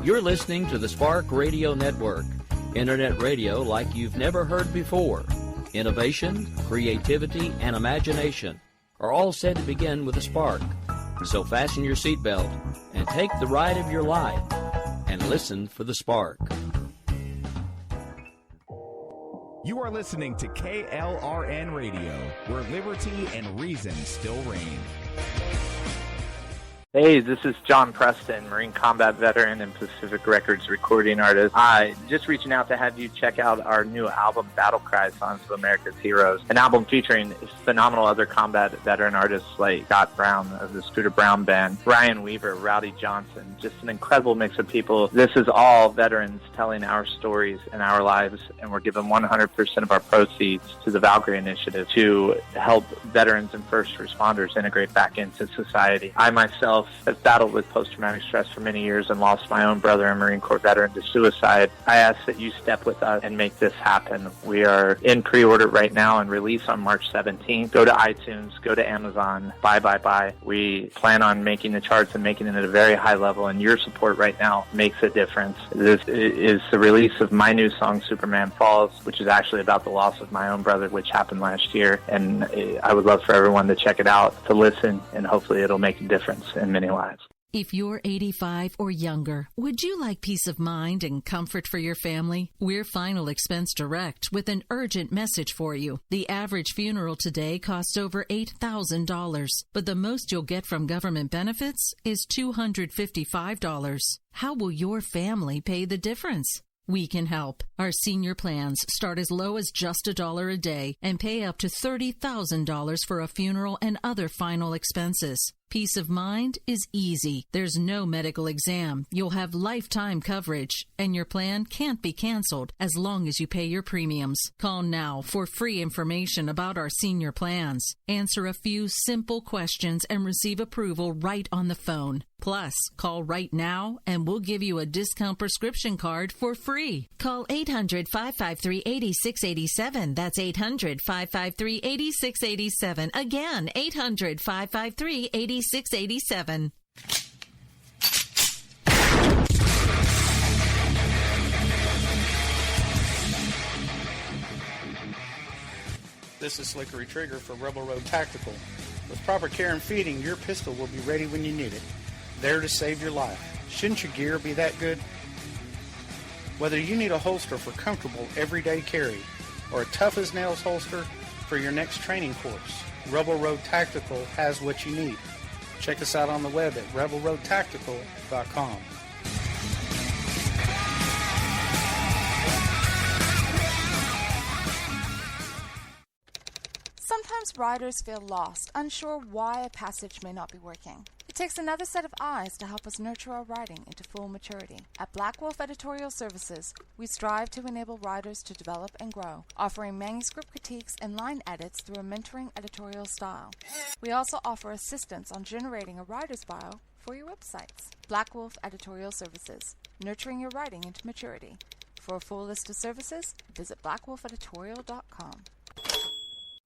You're listening to the Spark Radio Network, Internet radio like you've never heard before. Innovation, creativity, and imagination are all said to begin with a spark. So fasten your seatbelt and take the ride of your life and listen for the spark. You are listening to KLRN Radio, where liberty and reason still reign. Hey, this is John Preston, Marine combat veteran and Pacific Records recording artist. Just reaching out to have you check out our new album, Battle Cry, Songs of America's Heroes, an album featuring phenomenal other combat veteran artists like Scott Brown of the Scooter Brown Band, Ryan Weaver, Rowdy Johnson, just an incredible mix of people. This is all veterans telling our stories and our lives, and we're giving 100% of our proceeds to the Valkyrie Initiative to help veterans and first responders integrate back into society. I myself have battled with post-traumatic stress for many years and lost my own brother, a Marine Corps veteran, to suicide. I ask that you step with us and make this happen. We are in pre-order right now and release on March 17th. Go to iTunes, go to Amazon, buy. We plan on making the charts and making it at a very high level, and your support right now makes a difference. This is the release of my new song, Superman Falls, which is actually about the loss of my own brother, which happened last year, and I would love for everyone to check it out, to listen, and hopefully it'll make a difference in many lives. If you're 85 or younger, would you like peace of mind and comfort for your family? We're Final Expense Direct with an urgent message for you. The average funeral today costs over $8,000, but the most you'll get from government benefits is $255. How will your family pay the difference? We can help. Our senior plans start as low as just $1 a day and pay up to $30,000 for a funeral and other final expenses. Peace of mind is easy. There's no medical exam. You'll have lifetime coverage, and your plan can't be canceled as long as you pay your premiums. Call now for free information about our senior plans. Answer a few simple questions and receive approval right on the phone. Plus, call right now and we'll give you a discount prescription card for free. Call 800-553-8687. That's 800-553-8687. Again, 800-553-8687. 8687. This is Slickery Trigger for Rebel Road Tactical. With proper care and feeding, your pistol will be ready when you need it. There to save your life. Shouldn't your gear be that good? Whether you need a holster for comfortable everyday carry or a tough-as-nails holster for your next training course, Rebel Road Tactical has what you need. Check us out on the web at rebelroadtactical.com. Sometimes riders feel lost, unsure why a passage may not be working. It takes another set of eyes to help us nurture our writing into full maturity. At Black Wolf Editorial Services, we strive to enable writers to develop and grow, offering manuscript critiques and line edits through a mentoring editorial style. We also offer assistance on generating a writer's bio for your websites. Black Wolf Editorial Services, nurturing your writing into maturity. For a full list of services, visit blackwolfeditorial.com.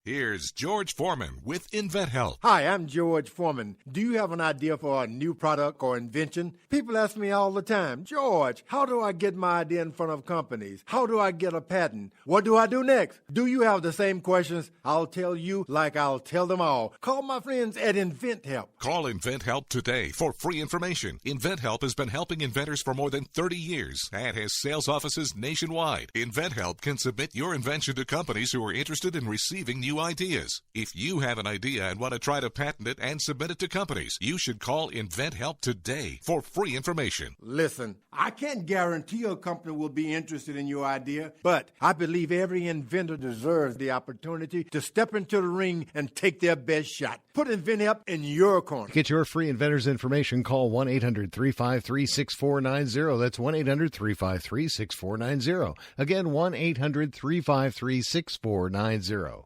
Here's George Foreman with InventHelp. Hi, I'm George Foreman. Do you have an idea for a new product or invention? People ask me all the time, George, how do I get my idea in front of companies? How do I get a patent? What do I do next? Do you have the same questions? I'll tell you like I'll tell them all. Call my friends at InventHelp. Call InventHelp today for free information. InventHelp has been helping inventors for more than 30 years and has sales offices nationwide. InventHelp can submit your invention to companies who are interested in receiving new ideas. If you have an idea and want to try to patent it and submit it to companies, you should call InventHelp today for free information. Listen, I can't guarantee a company will be interested in your idea, but I believe every inventor deserves the opportunity to step into the ring and take their best shot. Put InventHelp in your corner. To get your free inventor's information, call 1-800-353-6490. That's 1-800-353-6490. Again, 1-800-353-6490.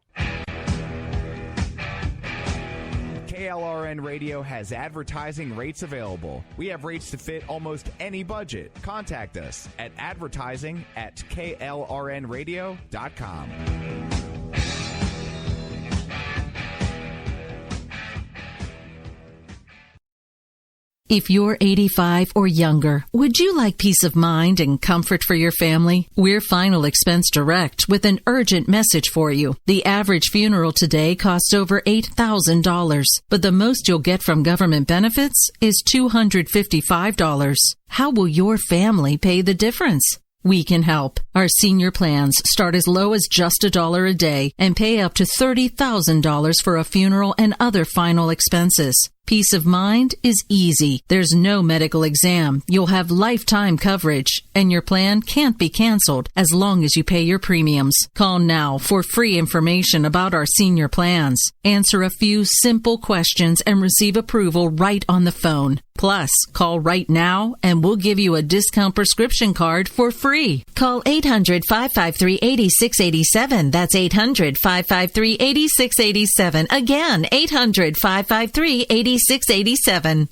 KLRN Radio has advertising rates available. We have rates to fit almost any budget. Contact us at advertising@klrnradio.com. If you're 85 or younger, would you like peace of mind and comfort for your family? We're Final Expense Direct with an urgent message for you. The average funeral today costs over $8,000, but the most you'll get from government benefits is $255. How will your family pay the difference? We can help. Our senior plans start as low as just $1 a day and pay up to $30,000 for a funeral and other final expenses. Peace of mind is easy. There's no medical exam. You'll have lifetime coverage, and your plan can't be canceled as long as you pay your premiums. Call now for free information about our senior plans. Answer a few simple questions and receive approval right on the phone. Plus, call right now and we'll give you a discount prescription card for free. Call 800-553-8687. That's 800-553-8687. Again, 800-553-8687.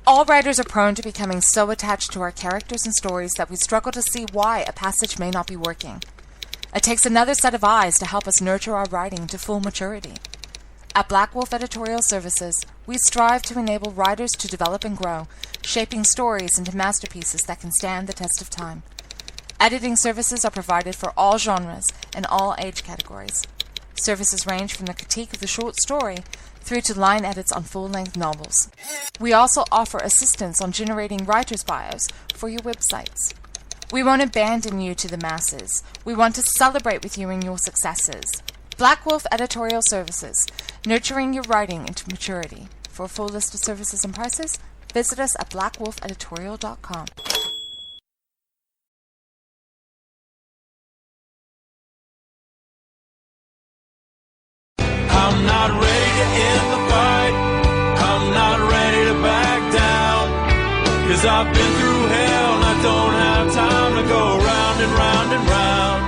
All writers are prone to becoming so attached to our characters and stories that we struggle to see why a passage may not be working. It takes another set of eyes to help us nurture our writing to full maturity. At Black Wolf Editorial Services, we strive to enable writers to develop and grow, shaping stories into masterpieces that can stand the test of time. Editing services are provided for all genres and all age categories. Services range from the critique of the short story through to line edits on full-length novels. We also offer assistance on generating writers' bios for your websites. We won't abandon you to the masses. We want to celebrate with you in your successes. Black Wolf Editorial Services, nurturing your writing into maturity. For a full list of services and prices, visit us at blackwolfeditorial.com. I'm not ready to end the fight. I'm not ready to back down. 'Cause I've been through hell and I don't have time to go round and round and round.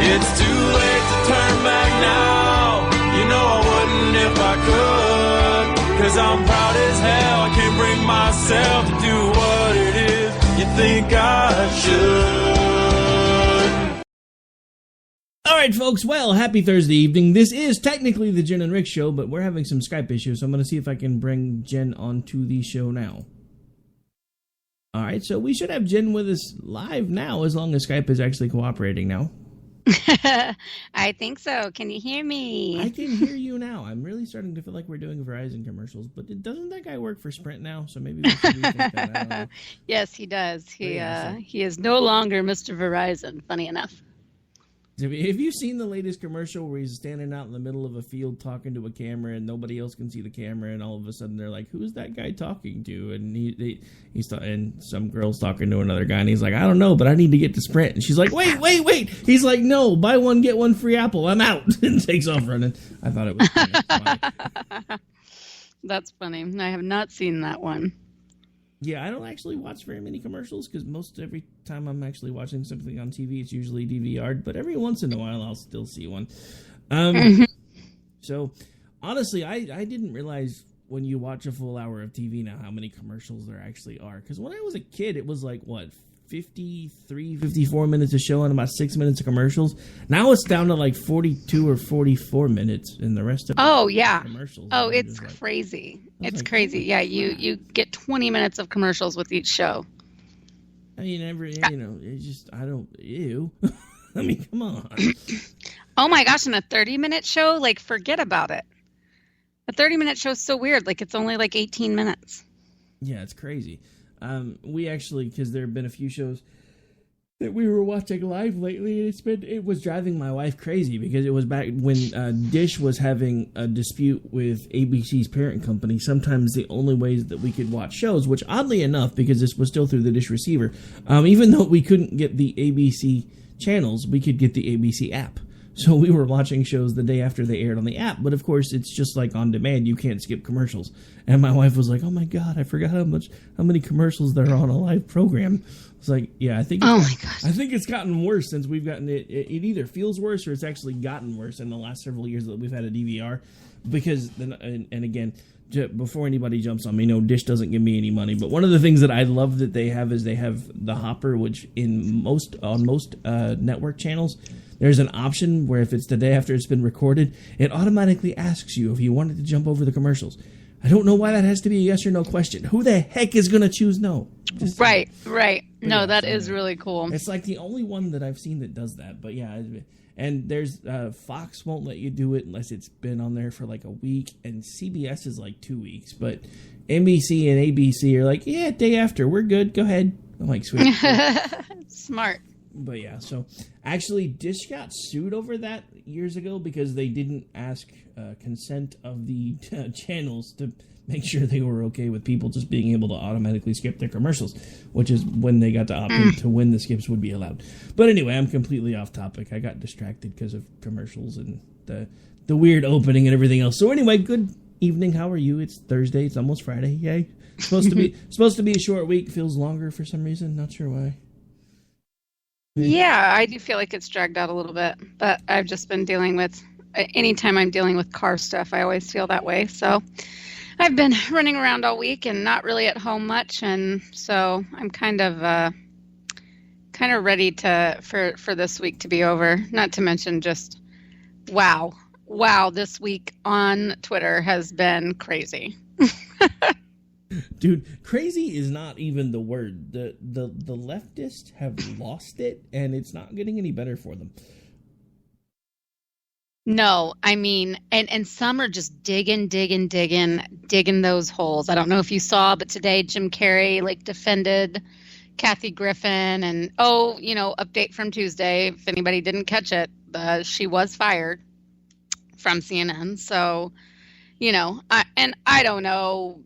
It's too late to turn back now. You know I wouldn't if I could. 'Cause I'm proud as hell. I can't bring myself to do what it is you think I should. All right, folks. Well, happy Thursday evening. This is technically the Jen and Rick show, but we're having some Skype issues, so I'm going to see if I can bring Jen onto the show now. All right, so we should have Jen with us live now, as long as Skype is actually cooperating now. I think so. Can you hear me? I can hear you now. I'm really starting to feel like we're doing Verizon commercials, but doesn't that guy work for Sprint now? So maybe we should rethink that. I don't know. Yes, he does. He is no longer Mr. Verizon, funny enough. Have you seen the latest commercial where he's standing out in the middle of a field talking to a camera and nobody else can see the camera, and all of a sudden they're like, "Who's that guy talking to?" And and some girl's talking to another guy, and he's like, "I don't know, but I need to get to Sprint." And she's like, "Wait!" He's like, "No, buy one get one free Apple. I'm out," and takes off running. I thought it was funny. That's funny. I have not seen that one. Yeah, I don't actually watch very many commercials because every time I'm actually watching something on TV, it's usually DVR'd, but every once in a while I'll still see one. So, honestly, I didn't realize when you watch a full hour of TV now how many commercials there actually are. Because when I was a kid, it was like, 53, 54 minutes of show and about 6 minutes of commercials. Now it's down to like 42 or 44 minutes in the rest of commercials. Oh, it's crazy. It's crazy. Yeah, you get 20 minutes of commercials with each show. I mean, it's just, ew. I mean, come on. Oh my gosh, in a 30-minute show, like, forget about it. A 30-minute show is so weird. Like, it's only like 18 minutes. Yeah, it's crazy. We actually, because there have been a few shows that we were watching live lately, and it was driving my wife crazy because it was back when Dish was having a dispute with ABC's parent company. Sometimes the only ways that we could watch shows, which oddly enough, because this was still through the Dish receiver, even though we couldn't get the ABC channels, we could get the ABC app. So we were watching shows the day after they aired on the app, but of course it's just like on demand. You can't skip commercials. And my wife was like, "Oh my God, I forgot how many commercials there are on a live program." It's like, yeah, I think it's gotten worse since we've gotten it. It either feels worse or it's actually gotten worse in the last several years that we've had a DVR. because then, and again, before anybody jumps on me, no, Dish doesn't give me any money. But one of the things that I love that they have is they have the hopper, which on most network channels, there's an option where if it's the day after it's been recorded, it automatically asks you if you wanted to jump over the commercials. I don't know why that has to be a yes or no question. Who the heck is going to choose no? Right. No, that is really cool. It's like the only one that I've seen that does that. But yeah, and there's Fox won't let you do it unless it's been on there for like a week, and CBS is like 2 weeks. But NBC and ABC are like, yeah, day after, we're good. Go ahead. I'm like, sweet. Smart. But yeah, so actually Dish got sued over that years ago because they didn't ask consent of the channels to make sure they were okay with people just being able to automatically skip their commercials, which is when they got to opt in to when the skips would be allowed. But anyway, I'm completely off topic. I got distracted because of commercials and the weird opening and everything else. So anyway, good evening. How are you? It's Thursday. It's almost Friday. Yay. Supposed to be a short week. Feels longer for some reason. Not sure why. Yeah, I do feel like it's dragged out a little bit, but I've just been dealing with, anytime I'm dealing with car stuff, I always feel that way. So I've been running around all week and not really at home much, and so I'm kind of ready for this week to be over. Not to mention just, wow, this week on Twitter has been crazy. Dude, crazy is not even the word. The leftists have lost it, and it's not getting any better for them. No, I mean, and some are just digging those holes. I don't know if you saw, but today Jim Carrey defended Kathy Griffin, and update from Tuesday. If anybody didn't catch it, she was fired from CNN. So, I don't know.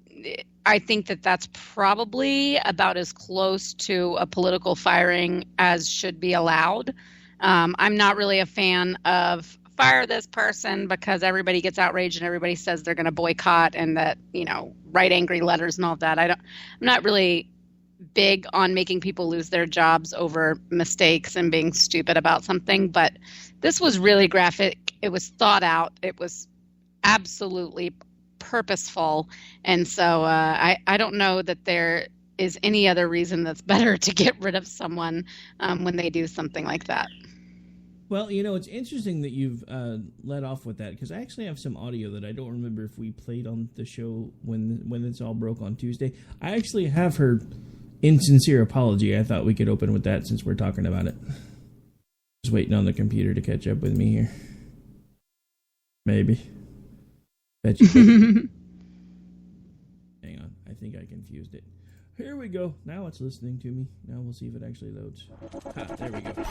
I think that's probably about as close to a political firing as should be allowed. I'm not really a fan of fire this person because everybody gets outraged and everybody says they're going to boycott and that, write angry letters and all of that. I'm not really big on making people lose their jobs over mistakes and being stupid about something, but this was really graphic. It was thought out. It was absolutely purposeful, and so I don't know that there is any other reason that's better to get rid of someone when they do something like that. Well, it's interesting that you've led off with that, because I actually have some audio that I don't remember if we played on the show when this all broke on Tuesday. I actually have her insincere apology. I thought we could open with that since we're talking about it. Just waiting on the computer to catch up with me here. Maybe. Hang on, I think I confused it. Here we go. Now it's listening to me. Now we'll see if it actually loads. There we go.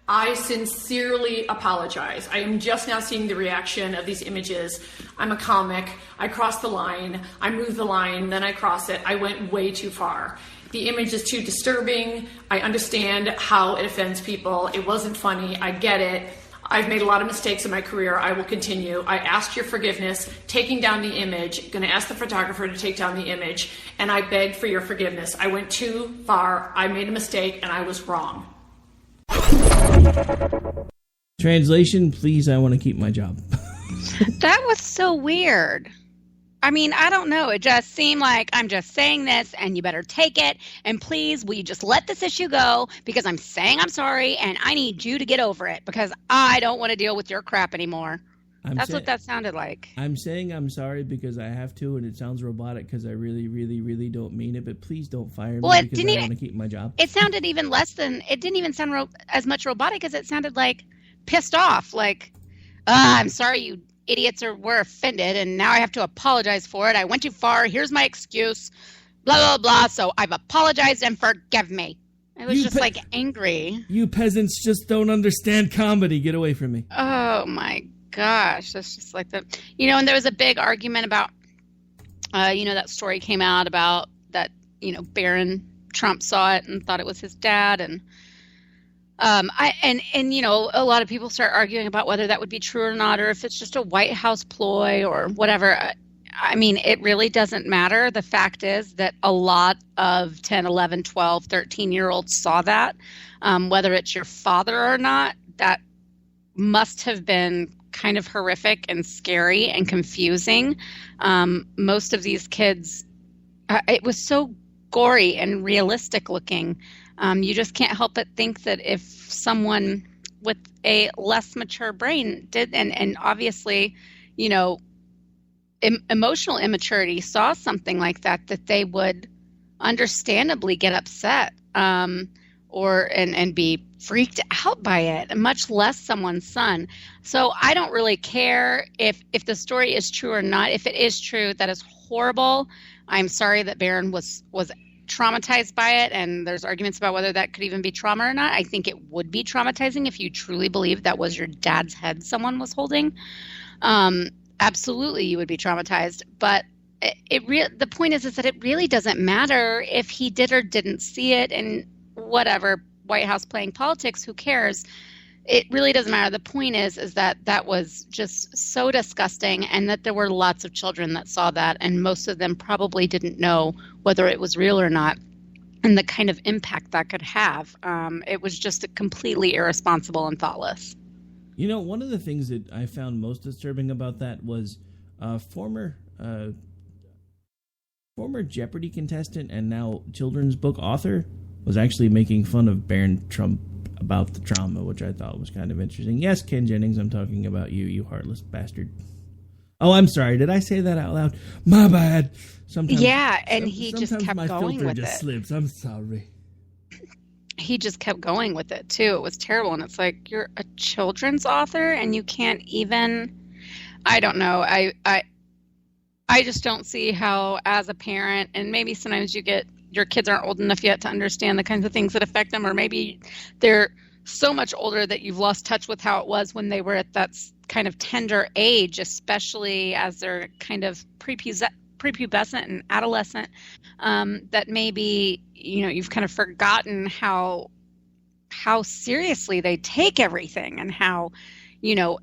I sincerely apologize. I am just now seeing the reaction of these images. I'm a comic. I crossed the line. I moved the line, then I cross it. I went way too far. The image is too disturbing. I understand how it offends people. It wasn't funny. I get it. I've made a lot of mistakes in my career. I will continue. I asked your forgiveness, taking down the image, going to ask the photographer to take down the image, and I begged for your forgiveness. I went too far. I made a mistake, and I was wrong. Translation, please, I want to keep my job. That was so weird. I mean, I don't know. It just seemed like I'm just saying this and you better take it. And please, will you just let this issue go? Because I'm saying I'm sorry and I need you to get over it because I don't want to deal with your crap anymore. That's what that sounded like. I'm saying I'm sorry because I have to, and it sounds robotic because I really, really, really don't mean it. But please don't fire me because I want to keep my job. It sounded even less than, it didn't even sound as much robotic as it sounded like pissed off. Like, I'm sorry you idiots were offended, and now I have to apologize for it. I went too far. Here's my excuse. Blah, blah, blah. So I've apologized and forgive me. It was just angry. You peasants just don't understand comedy. Get away from me. Oh, my gosh. That's just like that. And there was a big argument about, that story came out about that, Barron Trump saw it and thought it was his dad. And a lot of people start arguing about whether that would be true or not, or if it's just a White House ploy or whatever. I mean, it really doesn't matter. The fact is that a lot of 10, 11, 12, 13-year-olds saw that. Whether it's your father or not, that must have been kind of horrific and scary and confusing. Most of these kids, it was so gory and realistic looking. You just can't help but think that if someone with a less mature brain did, and obviously, emotional immaturity saw something like that they would understandably get upset and be freaked out by it, much less someone's son. So I don't really care if the story is true or not. If it is true, that is horrible. I'm sorry that Barron was traumatized by it, and there's arguments about whether that could even be trauma or not. I think it would be traumatizing if you truly believed that was your dad's head someone was holding. Absolutely, you would be traumatized. But the point is that it really doesn't matter if he did or didn't see it, and whatever, White House playing politics, who cares? It really doesn't matter. The point is that was just so disgusting, and that there were lots of children that saw that, and most of them probably didn't know whether it was real or not, and the kind of impact that could have. It was just completely irresponsible and thoughtless. One of the things that I found most disturbing about that was former Jeopardy contestant and now children's book author was actually making fun of Barron Trump about the trauma, which I thought was kind of interesting. Yes, Ken Jennings, I'm talking about you, you heartless bastard. Oh, I'm sorry. Did I say that out loud? My bad. Sometimes he just kept my going filter with just it. Slips. I'm sorry. He just kept going with it too. It was terrible, and it's like, you're a children's author and you can't even. I don't know. I just don't see how, as a parent, and maybe sometimes your kids aren't old enough yet to understand the kinds of things that affect them, or maybe they're so much older that you've lost touch with how it was when they were at that kind of tender age, especially as they're kind of prepubescent and adolescent, that maybe, you've kind of forgotten how seriously they take everything, and how,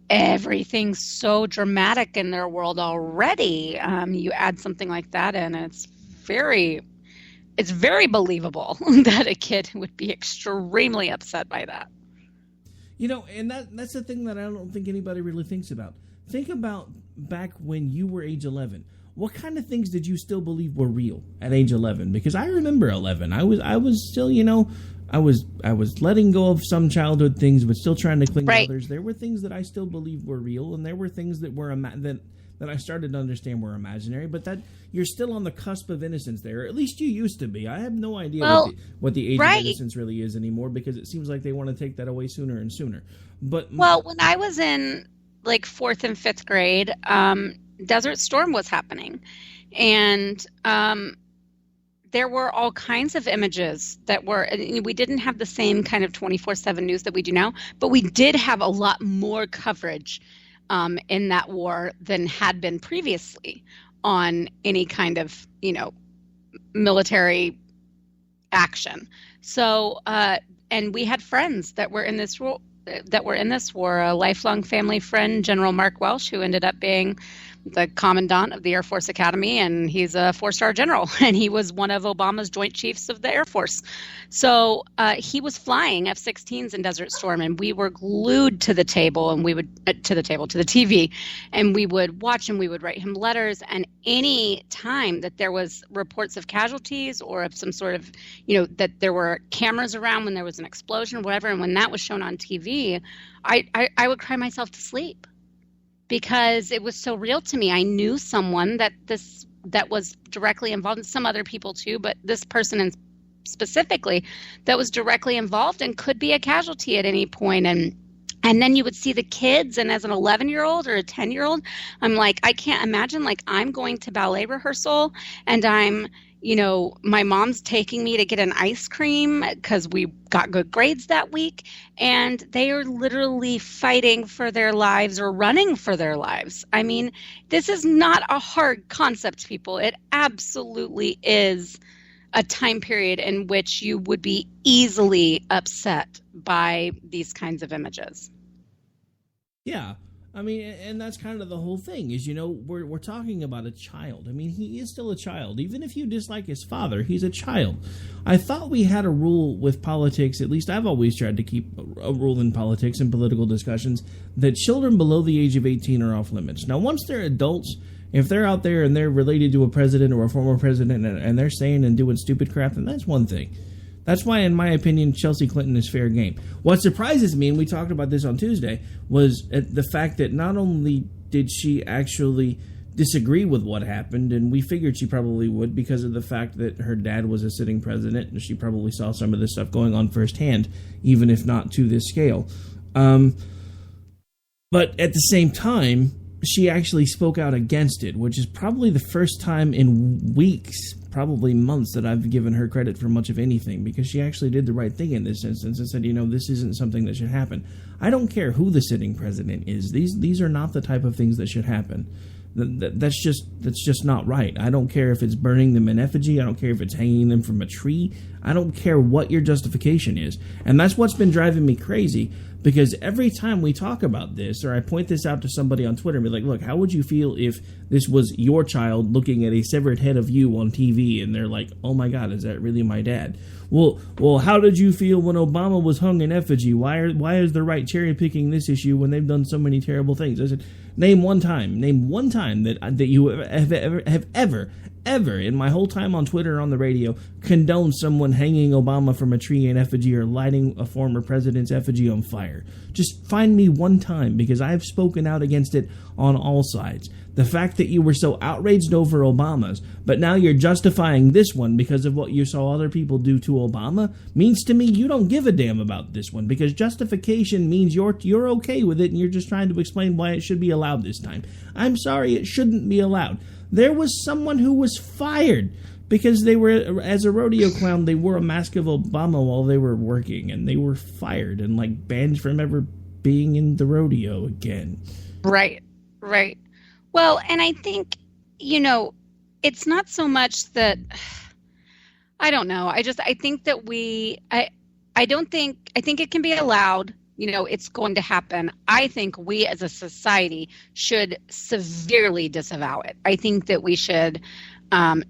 everything's so dramatic in their world already. You add something like that in, and it's very believable that a kid would be extremely upset by that. And that's the thing that I don't think anybody really thinks about. Think about back when you were age 11. What kind of things did you still believe were real at age 11? Because I remember 11. I was still, I was letting go of some childhood things, but still trying to cling to others. There were things that I still believed were real, and there were things that were that I started to understand were imaginary. But that you're still on the cusp of innocence there. Or at least you used to be. I have no idea what the age of innocence really is anymore, because it seems like they want to take that away sooner and sooner. But when I was in like 4th and 5th grade, Desert Storm was happening, and there were all kinds of images that were, we didn't have the same kind of 24/7 news that we do now, but we did have a lot more coverage in that war than had been previously on any kind of, military action. So, and we had friends that were in this war, a lifelong family friend, General Mark Welsh, who ended up being the commandant of the Air Force Academy, and he's a 4-star general, and he was one of Obama's Joint Chiefs of the Air Force. So he was flying F-16s in Desert Storm, and we were glued to the table, and we would to the TV, and we would watch him. We would write him letters, and any time that there was reports of casualties or of some sort of, that there were cameras around when there was an explosion or whatever, and when that was shown on TV, I would cry myself to sleep, because it was so real to me. I knew someone that was directly involved, and some other people too, but this person specifically that was directly involved and could be a casualty at any point. And then you would see the kids, and as an 11-year-old or a 10-year-old, I'm like, I can't imagine, like, I'm going to ballet rehearsal and I'm, my mom's taking me to get an ice cream because we got good grades that week, and they are literally fighting for their lives or running for their lives. I mean, this is not a hard concept, people. It absolutely is a time period in which you would be easily upset by these kinds of images. Yeah. I mean, and that's kind of the whole thing is, we're talking about a child. I mean, he is still a child. Even if you dislike his father, he's a child. I thought we had a rule with politics, at least I've always tried to keep a rule in politics and political discussions, that children below the age of 18 are off limits. Now, once they're adults, if they're out there and they're related to a president or a former president and they're saying and doing stupid crap, then that's one thing. That's why, in my opinion, Chelsea Clinton is fair game. What surprises me, and we talked about this on Tuesday, was the fact that not only did she actually disagree with what happened, and we figured she probably would because of the fact that her dad was a sitting president, and she probably saw some of this stuff going on firsthand, even if not to this scale. But at the same time, she actually spoke out against it, which is probably the first time in weeks, probably months, that I've given her credit for much of anything, because she actually did the right thing in this instance and said, this isn't something that should happen. I don't care who the sitting president is. These are not the type of things that should happen. That's just not right. I don't care if it's burning them in effigy. I don't care if it's hanging them from a tree. I don't care what your justification is. And that's what's been driving me crazy, because every time we talk about this, or I point this out to somebody on Twitter and be like, look, how would you feel if this was your child looking at a severed head of you on TV and they're like, oh my God, is that really my dad? Well, how did you feel when Obama was hung in effigy? Why is the right cherry picking this issue when they've done so many terrible things? I said, name one time that you have ever in my whole time on Twitter or on the radio condoned someone hanging Obama from a tree in effigy or lighting a former president's effigy on fire. Just find me one time, because I've spoken out against it on all sides. The fact that you were so outraged over Obama's, but now you're justifying this one because of what you saw other people do to Obama, means to me you don't give a damn about this one, because justification means you're okay with it and you're just trying to explain why it should be allowed this time. I'm sorry, it shouldn't be allowed. There was someone who was fired because they were, as a rodeo clown, they wore a mask of Obama while they were working, and they were fired and banned from ever being in the rodeo again. Right. Well, and I think, it's not so much that, I don't know. I think that I think it can be allowed. It's going to happen. I think we as a society should severely disavow it. I think that we should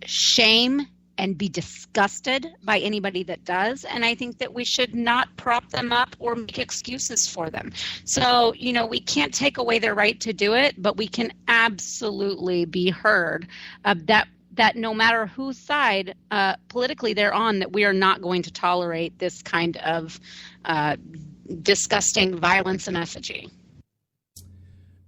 shame and be disgusted by anybody that does. And I think that we should not prop them up or make excuses for them. So, we can't take away their right to do it, but we can absolutely be heard that no matter whose side politically they're on, that we are not going to tolerate this kind of disgusting violence and effigy.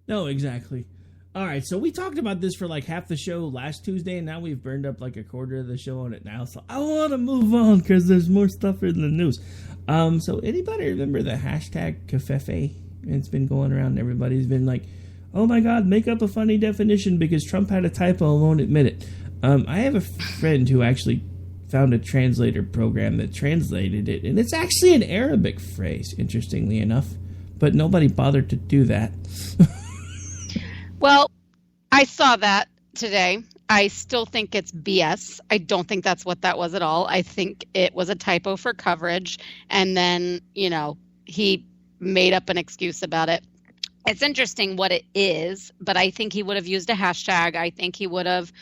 No, exactly. All right, so we talked about this for half the show last Tuesday, and now we've burned up a quarter of the show on it now, so I want to move on because there's more stuff in the news. So anybody remember the hashtag Covfefe? It's been going around, and everybody's been like, oh my God, make up a funny definition because Trump had a typo and won't admit it. I have a friend who actually found a translator program that translated it, and it's actually an Arabic phrase, interestingly enough, but nobody bothered to do that. Well, I saw that today. I still think it's BS. I don't think that's what that was at all. I think it was a typo for coverage, and then, he made up an excuse about it. It's interesting what it is, but I think he would have used a hashtag. I think he would have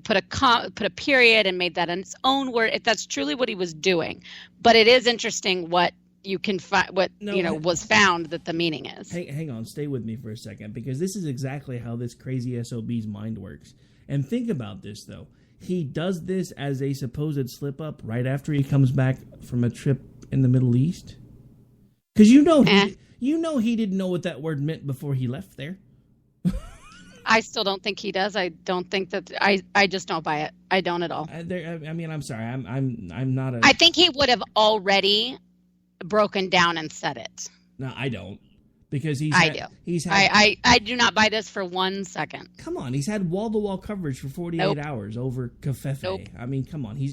put a period and made that in its own word, if that's truly what he was doing. But it is interesting what you can find, was found that the meaning is. Hang on, stay with me for a second, because this is exactly how this crazy SOB's mind works. And think about this, though. He does this as a supposed slip-up right after he comes back from a trip in the Middle East. Because he didn't know what that word meant before he left there. I still don't think he does. I don't think that. I just don't buy it. I don't at all. I'm sorry. I'm not a. I think he would have already broken down and said it. No, I don't, because I do not buy this for 1 second. Come on, he's had wall-to-wall coverage for 48 hours over Covfefe. Nope. I mean, come on,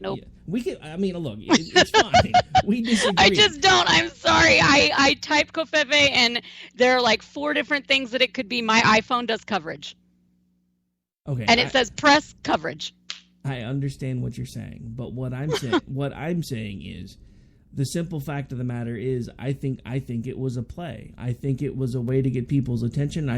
nope. We can. I mean, look, it's fine. We disagree. I just don't. I'm sorry. I type Covfefe and there are 4 different things that it could be. My iPhone does coverage. Okay. And it says press coverage. I understand what you're saying, but what I'm saying is The simple fact of the matter is, I think it was a play. I think it was a way to get people's attention.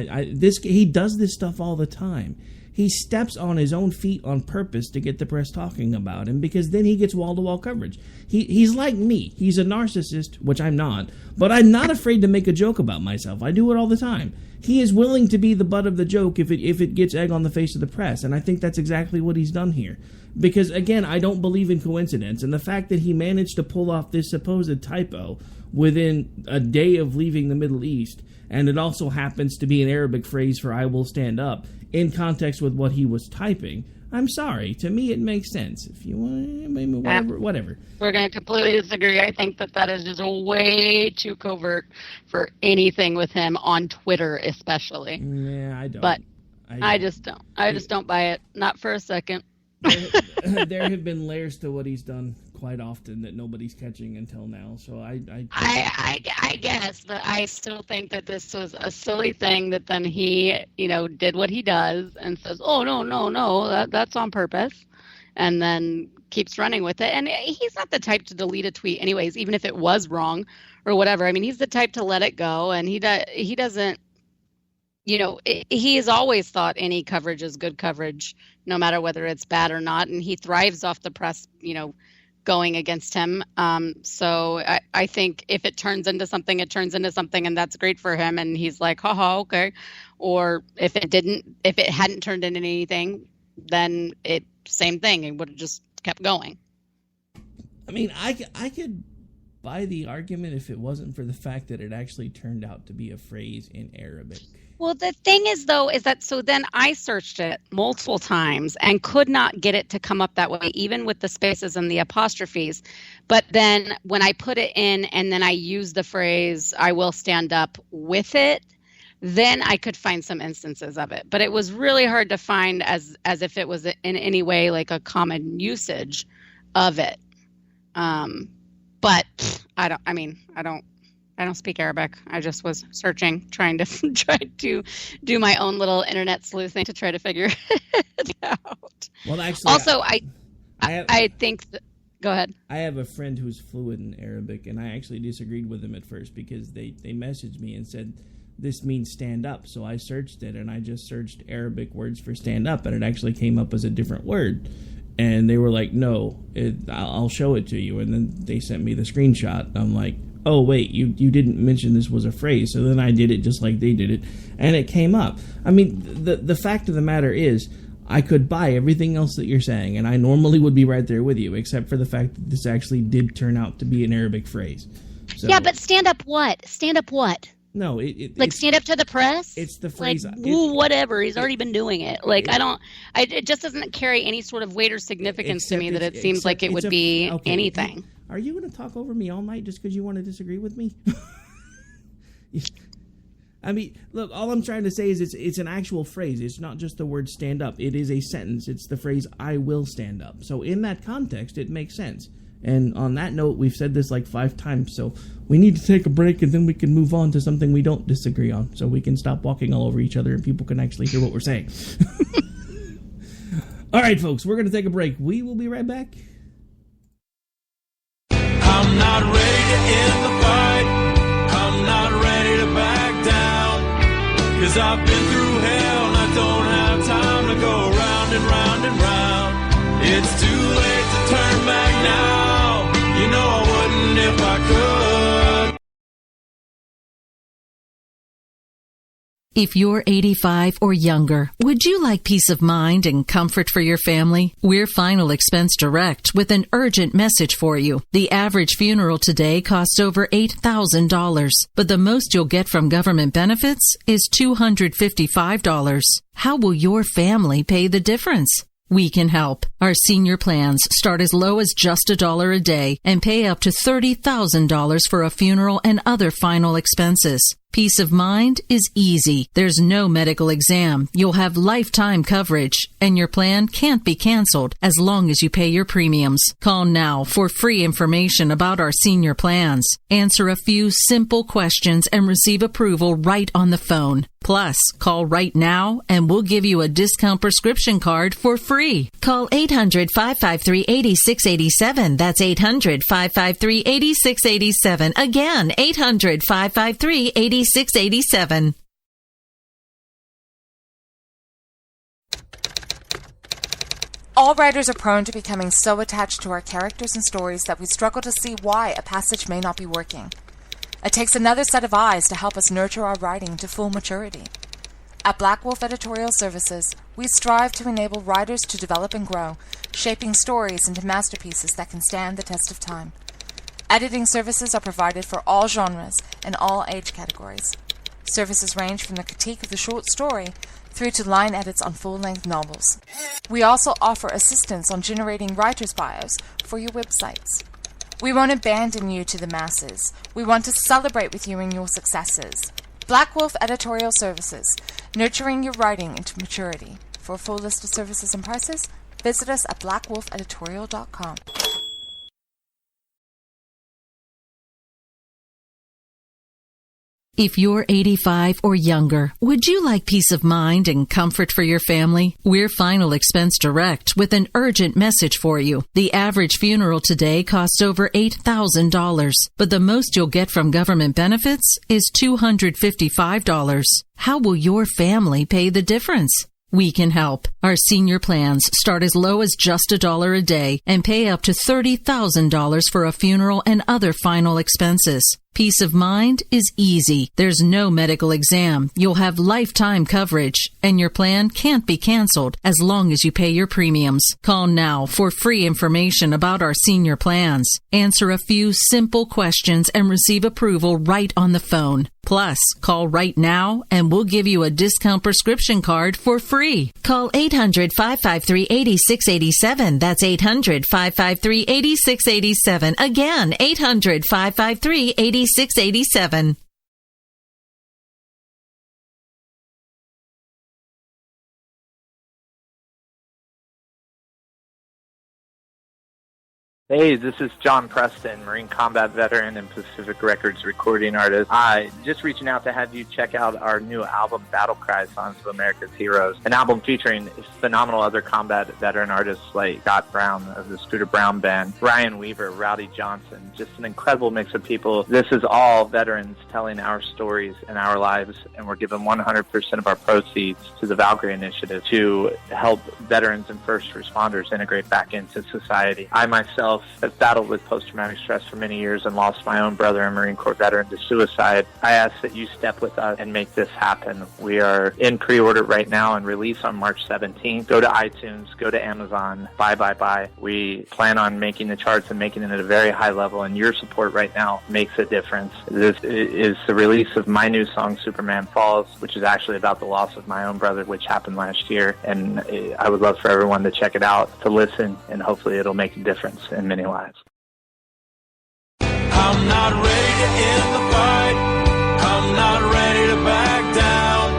He does this stuff all the time. He steps on his own feet on purpose to get the press talking about him, because then he gets wall-to-wall coverage. He's like me. He's a narcissist, which I'm not, but I'm not afraid to make a joke about myself. I do it all the time. He is willing to be the butt of the joke if it gets egg on the face of the press, and I think that's exactly what he's done here. Because, again, I don't believe in coincidence, and the fact that he managed to pull off this supposed typo within a day of leaving the Middle East, and it also happens to be an Arabic phrase for "I will stand up," in context with what he was typing, I'm sorry. To me, it makes sense. If you want, whatever. We're going to completely disagree. I think that is just way too covert for anything with him on Twitter, especially. Yeah, I don't. But I just don't. I just don't buy it. Not for a second. There have been layers to what he's done quite often that nobody's catching until now. So I guess, but I still think that this was a silly thing that then he, did what he does and says, "Oh no, that's on purpose," and then keeps running with it. And he's not the type to delete a tweet, anyways, even if it was wrong or whatever. I mean, he's the type to let it go, and he doesn't. He has always thought any coverage is good coverage, no matter whether it's bad or not. And he thrives off the press, going against him. So I think if it turns into something, it turns into something, and that's great for him. And he's like, haha, okay. Or if it hadn't turned into anything, then same thing. It would have just kept going. I mean, I could buy the argument if it wasn't for the fact that it actually turned out to be a phrase in Arabic. Well, the thing is that so then I searched it multiple times and could not get it to come up that way, even with the spaces and the apostrophes. But then when I put it in and then I used the phrase, "I will stand up" with it, then I could find some instances of it. But it was really hard to find as if it was in any way like a common usage of it. But I don't speak Arabic. I just was searching, trying to do my own little internet sleuthing to try to figure it out. Well, actually, also, I think. Go ahead. I have a friend who's fluent in Arabic, and I actually disagreed with him at first because they messaged me and said this means stand up. So I searched it, and I just searched Arabic words for stand up, and it actually came up as a different word. And they were like, "No, I'll show it to you." And then they sent me the screenshot. I'm like, "Oh, wait, you didn't mention this was a phrase." So then I did it just like they did it, and it came up. I mean, the fact of the matter is, I could buy everything else that you're saying, and I normally would be right there with you, except for the fact that this actually did turn out to be an Arabic phrase. So, yeah, but stand up what? Stand up what? No, like stand up to the press. It's the phrase. Like, whatever. He's already been doing it. Like it just doesn't carry any sort of weight or significance to me that it seems like it would be anything. Are you going to talk over me all night just because you want to disagree with me? I mean, look, all I'm trying to say is it's an actual phrase. It's not just the word stand up. It is a sentence. It's the phrase "I will stand up." So in that context, it makes sense. And on that note, we've said this like 5 times, so we need to take a break and then we can move on to something we don't disagree on, so we can stop walking all over each other and people can actually hear what we're saying. All right, folks, we're going to take a break. We will be right back. I'm not ready to end the fight. I'm not ready to back down. 'Cause I've been through hell and I don't have time to go round and round and round. It's too late to turn back now. You know I wouldn't if I could. If you're 85 or younger, would you like peace of mind and comfort for your family? We're Final Expense Direct with an urgent message for you. The average funeral today costs over $8,000, but the most you'll get from government benefits is $255. How will your family pay the difference? We can help. Our senior plans start as low as just $1 a day and pay up to $30,000 for a funeral and other final expenses. Peace of mind is easy. There's no medical exam. You'll have lifetime coverage, and your plan can't be canceled as long as you pay your premiums. Call now for free information about our senior plans. Answer a few simple questions and receive approval right on the phone. Plus, call right now and we'll give you a discount prescription card for free. Call 800-553-8687. That's 800-553-8687. Again, 800-553-8687. All writers are prone to becoming so attached to our characters and stories that we struggle to see why a passage may not be working. It takes another set of eyes to help us nurture our writing to full maturity. At Black Wolf Editorial Services, we strive to enable writers to develop and grow, shaping stories into masterpieces that can stand the test of time. Editing services are provided for all genres and all age categories. Services range from the critique of the short story through to line edits on full-length novels. We also offer assistance on generating writers' bios for your websites. We won't abandon you to the masses. We want to celebrate with you in your successes. Black Wolf Editorial Services, nurturing your writing into maturity. For a full list of services and prices, visit us at blackwolfeditorial.com. If you're 85 or younger, would you like peace of mind and comfort for your family? We're Final Expense Direct with an urgent message for you. The average funeral today costs over $8,000, but the most you'll get from government benefits is $255. How will your family pay the difference? We can help. Our senior plans start as low as just $1 a day and pay up to $30,000 for a funeral and other final expenses. Peace of mind is easy. There's no medical exam. You'll have lifetime coverage, and your plan can't be canceled as long as you pay your premiums. Call now for free information about our senior plans. Answer a few simple questions and receive approval right on the phone. Plus, call right now and we'll give you a discount prescription card for free. Call 800-553-8687. That's 800-553-8687. Again, 800-553-8687. Hey, this is John Preston, Marine Combat Veteran and Pacific Records recording artist. Just reaching out to have you check out our new album, Battle Cry, Songs of America's Heroes, an album featuring phenomenal other combat veteran artists like Scott Brown of the Scooter Brown Band, Ryan Weaver, Rowdy Johnson, just an incredible mix of people. This is all veterans telling our stories and our lives, and we're giving 100% of our proceeds to the Valkyrie Initiative to help veterans and first responders integrate back into society. I myself have battled with post-traumatic stress for many years and lost my own brother, a Marine Corps veteran, to suicide. I ask that you step with us and make this happen. We are in pre-order right now and release on March 17th. Go to iTunes, go to Amazon, buy. We plan on making the charts and making it at a very high level, and your support right now makes a difference. This is the release of my new song, Superman Falls, which is actually about the loss of my own brother, which happened last year, and I would love for everyone to check it out, to listen, and hopefully it'll make a difference in many lives. I'm not ready to end the fight. I'm not ready to back down.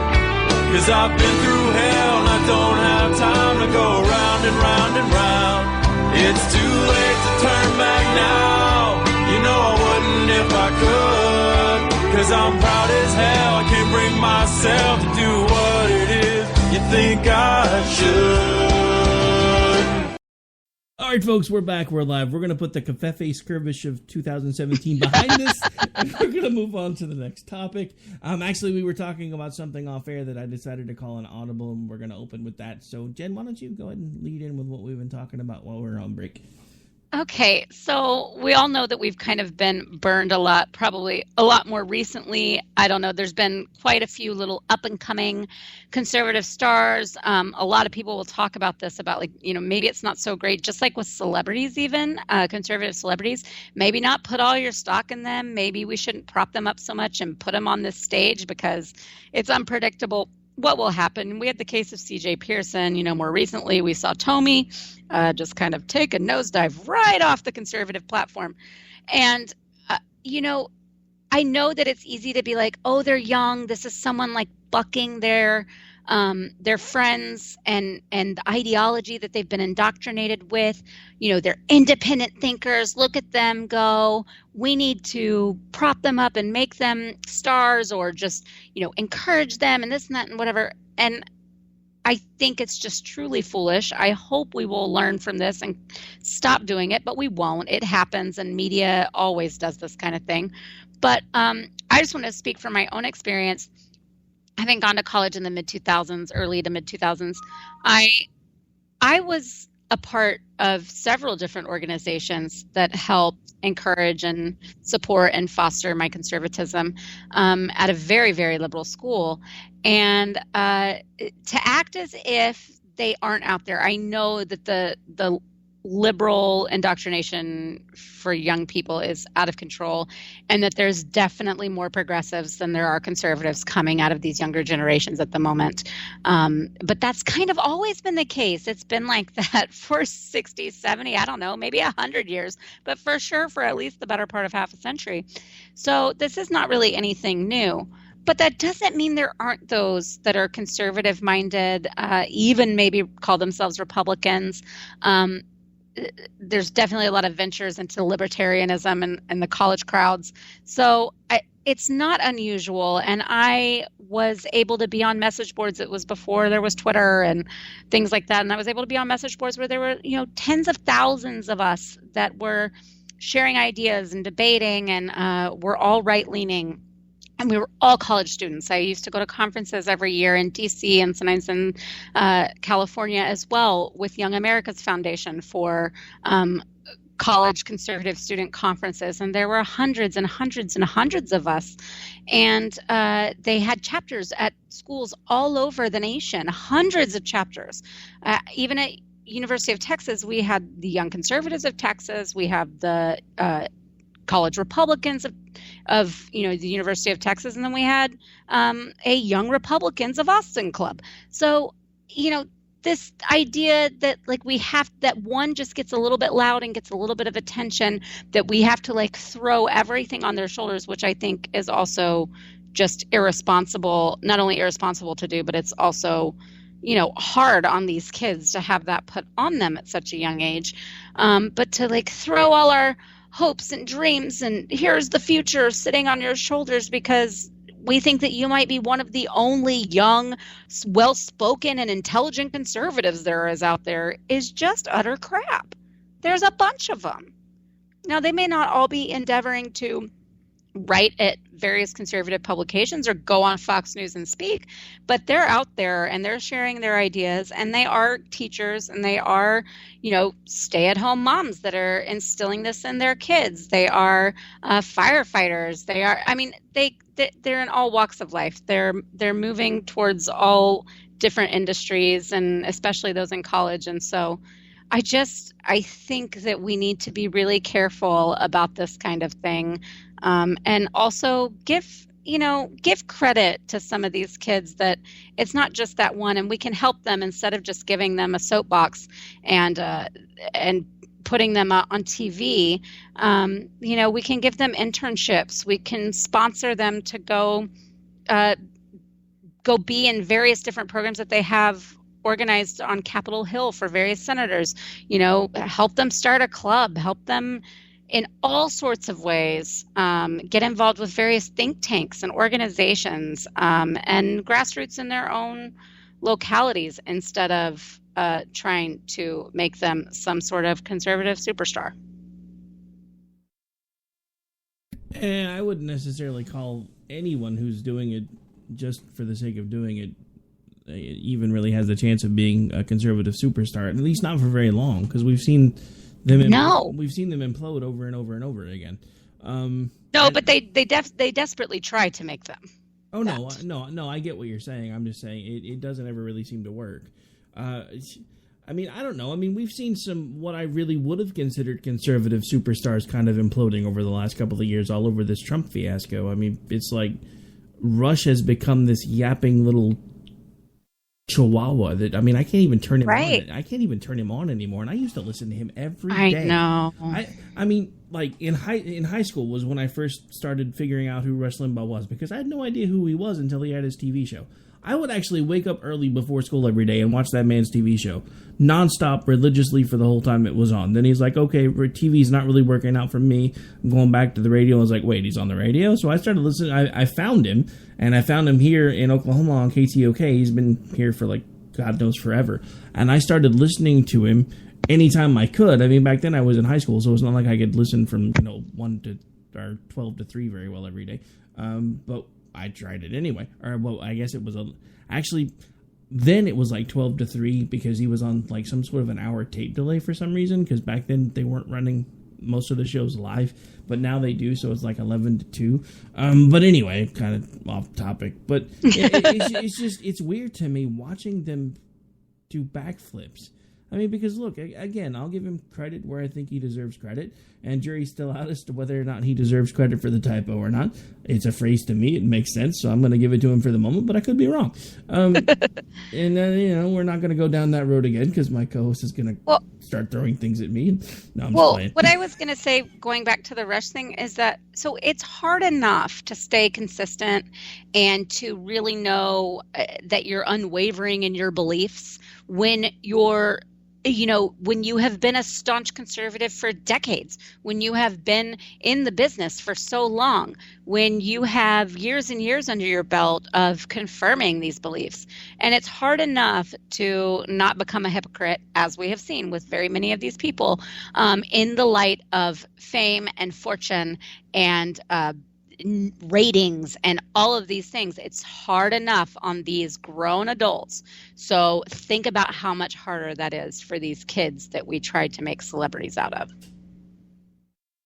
'Cause I've been through hell and I don't have time to go round and round and round. It's too late to turn back now. You know I wouldn't if I could. 'Cause I'm proud as hell. I can't bring myself to do what it is you think I should. All right, folks, we're back. We're live. We're going to put the Covfefe skirmish of 2017 behind us, and we're going to move on to the next topic. Actually, we were talking about something off air that I decided to call an audible, and we're going to open with that. So, Jen, why don't you go ahead and lead in with what we've been talking about while we're on break? Okay, so we all know that we've kind of been burned a lot, probably a lot more recently. I don't know. There's been quite a few little up-and-coming conservative stars. A lot of people will talk about this, about like, you know, maybe it's not so great, just like with celebrities even, conservative celebrities. Maybe not put all your stock in them. Maybe we shouldn't prop them up so much and put them on this stage because it's unpredictable what will happen. We had the case of C.J. Pearson. You know, more recently we saw Tommy just kind of take a nosedive right off the conservative platform. And, you know, I know that it's easy to be like, oh, they're young. This is someone like bucking their friends and the ideology that they've been indoctrinated with. They're independent thinkers. Look at them go. We need to prop them up and make them stars, or just, encourage them and this and that and whatever. And I think it's just truly foolish. I hope we will learn from this and stop doing it, but we won't. It happens, and media always does this kind of thing. But I just want to speak from my own experience. Having gone to college in the mid-2000s, early to mid-2000s, I was a part of several different organizations that helped encourage and support and foster my conservatism at a very, very liberal school. And to act as if they aren't out there, I know that the liberal indoctrination for young people is out of control, and that there's definitely more progressives than there are conservatives coming out of these younger generations at the moment. But that's kind of always been the case. It's been like that for 60, 70, I don't know, maybe 100 years, but for sure for at least the better part of half a century. So this is not really anything new. But that doesn't mean there aren't those that are conservative-minded, even maybe call themselves Republicans. There's definitely a lot of ventures into libertarianism and the college crowds. So it's not unusual. And I was able to be on message boards. It was before there was Twitter and things like that. And I was able to be on message boards where there were, tens of thousands of us that were sharing ideas and debating, and we're all right-leaning. And we were all college students. I used to go to conferences every year in D.C. and sometimes in California as well with Young America's Foundation for college conservative student conferences. And there were hundreds and hundreds and hundreds of us. And they had chapters at schools all over the nation, hundreds of chapters. Even at University of Texas, we had the Young Conservatives of Texas. We have the College Republicans of the University of Texas, and then we had a Young Republicans of Austin club. So this idea that that one just gets a little bit loud and gets a little bit of attention, that we have to throw everything on their shoulders, which I think is also just irresponsible. Not only irresponsible to do, but it's also hard on these kids to have that put on them at such a young age. But to throw all our hopes and dreams and here's the future sitting on your shoulders because we think that you might be one of the only young, well-spoken and intelligent conservatives there is out there is just utter crap. There's a bunch of them. Now, they may not all be endeavoring to write at various conservative publications or go on Fox News and speak, but they're out there and they're sharing their ideas, and they are teachers and they are, stay-at-home moms that are instilling this in their kids. They are firefighters. They are, they're in all walks of life. They're moving towards all different industries, and especially those in college. And so I think that we need to be really careful about this kind of thing. And also give credit to some of these kids that it's not just that one, and we can help them instead of just giving them a soapbox and putting them on TV. We can give them internships. We can sponsor them to go be in various different programs that they have organized on Capitol Hill for various senators. Help them start a club, help them in all sorts of ways, get involved with various think tanks and organizations and grassroots in their own localities instead of trying to make them some sort of conservative superstar. And I wouldn't necessarily call anyone who's doing it just for the sake of doing it even really has a chance of being a conservative superstar, at least not for very long, because we've seen them implode over and over and over again. But they desperately try to make them. Oh, no, I get what you're saying. I'm just saying it doesn't ever really seem to work. I don't know. We've seen what I really would have considered conservative superstars kind of imploding over the last couple of years all over this Trump fiasco. It's like Rush has become this yapping little chihuahua that, I mean, I can't even turn him Right. on. I can't even turn him on anymore. And I used to listen to him every I day. know. I mean, like in high school was when I first started figuring out who Rush Limbaugh was, because I had no idea who he was until he had his TV show. I would actually wake up early before school every day and watch that man's TV show nonstop, religiously, for the whole time it was on. Then he's like, okay, TV's not really working out for me. I'm going back to the radio. I was like, wait, he's on the radio? So I started listening. I found him, and I found him here in Oklahoma on KTOK. He's been here for, like, God knows forever. And I started listening to him anytime I could. I mean, back then I was in high school, so it's not like I could listen from 12 to 3 very well every day. But I tried it anyway. Or, well, I guess it was then it was like 12 to 3 because he was on like some sort of an hour tape delay for some reason, because back then they weren't running most of the shows live, but now they do, so it's like 11 to 2. But anyway, kind of off topic. But it's weird to me watching them do backflips. I mean, because look, again, I'll give him credit where I think he deserves credit, and jury's still out as to whether or not he deserves credit for the typo or not. It's a phrase to me; it makes sense, so I'm going to give it to him for the moment. But I could be wrong, and we're not going to go down that road again because my co-host is going to start throwing things at me. No, I'm just playing. What I was going to say, going back to the Rush thing, is that so it's hard enough to stay consistent and to really know that you're unwavering in your beliefs when when you have been a staunch conservative for decades, when you have been in the business for so long, when you have years and years under your belt of confirming these beliefs. And it's hard enough to not become a hypocrite, as we have seen with very many of these people, in the light of fame and fortune and ratings and all of these things. It's hard enough on these grown adults. So think about how much harder that is for these kids that we tried to make celebrities out of.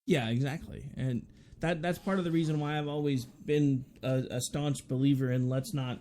Yeah, exactly. And that's part of the reason why I've always been a staunch believer in let's not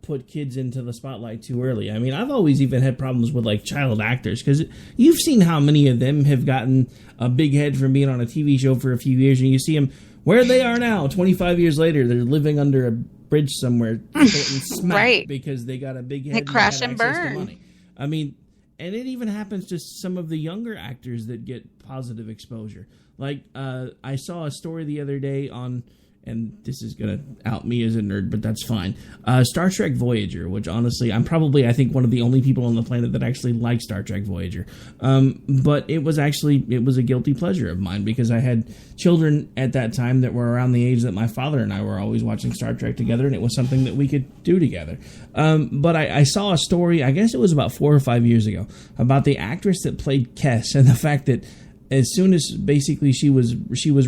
put kids into the spotlight too early. I mean, I've always even had problems with like child actors, because you've seen how many of them have gotten a big head from being on a TV show for a few years, and you see them where they are now, 25 years later, they're living under a bridge somewhere, getting smacked right, because they got a big head. They crash and burn. Money. I mean, and it even happens to some of the younger actors that get positive exposure. Like, I saw a story the other day on, and this is going to out me as a nerd, but that's fine, Star Trek Voyager, which honestly, I'm probably, I think, one of the only people on the planet that actually likes Star Trek Voyager. But it was a guilty pleasure of mine, because I had children at that time that were around the age that my father and I were always watching Star Trek together, and it was something that we could do together. But I saw a story, I guess it was about 4 or 5 years ago, about the actress that played Kes, and the fact that as soon as basically she was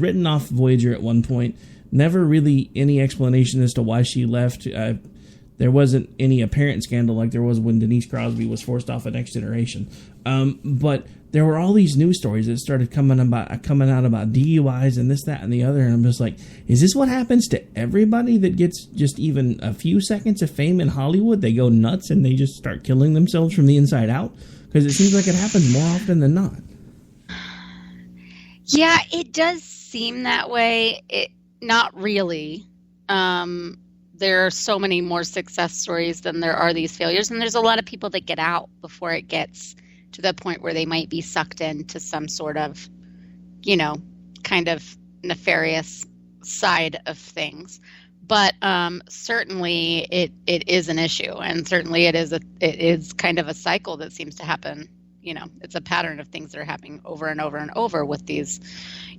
written off Voyager at one point, never really any explanation as to why she left. There wasn't any apparent scandal like there was when Denise Crosby was forced off of Next Generation. But there were all these news stories that started coming out about DUIs and this, that, and the other. And I'm just like, is this what happens to everybody that gets just even a few seconds of fame in Hollywood? They go nuts and they just start killing themselves from the inside out? Because it seems like it happens more often than not. Yeah, it does seem that way. Not really. There are so many more success stories than there are these failures. And there's a lot of people that get out before it gets to the point where they might be sucked into some sort of, kind of nefarious side of things. But certainly it is an issue. And certainly it is kind of a cycle that seems to happen. It's a pattern of things that are happening over and over and over with these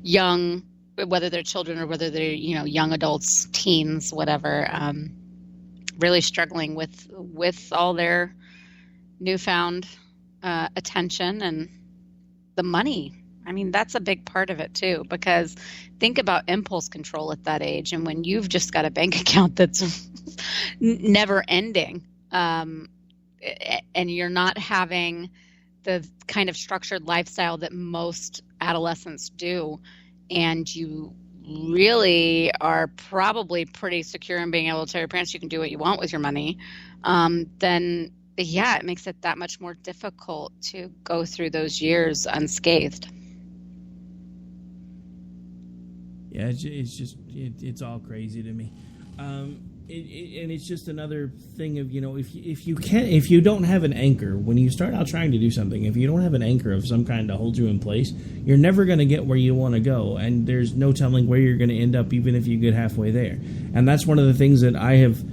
young, whether they're children or whether they're, young adults, teens, whatever, really struggling with all their newfound attention and the money. I mean, that's a big part of it too, because think about impulse control at that age. And when you've just got a bank account that's never ending, and you're not having the kind of structured lifestyle that most adolescents do, and you really are probably pretty secure in being able to tell your parents you can do what you want with your money, then it makes it that much more difficult to go through those years unscathed. Yeah, it's all crazy to me. And it's just another thing of, if you don't have an anchor when you start out trying to do something, if you don't have an anchor of some kind to hold you in place, you're never going to get where you want to go, and there's no telling where you're going to end up, even if you get halfway there. And that's one of the things that I have,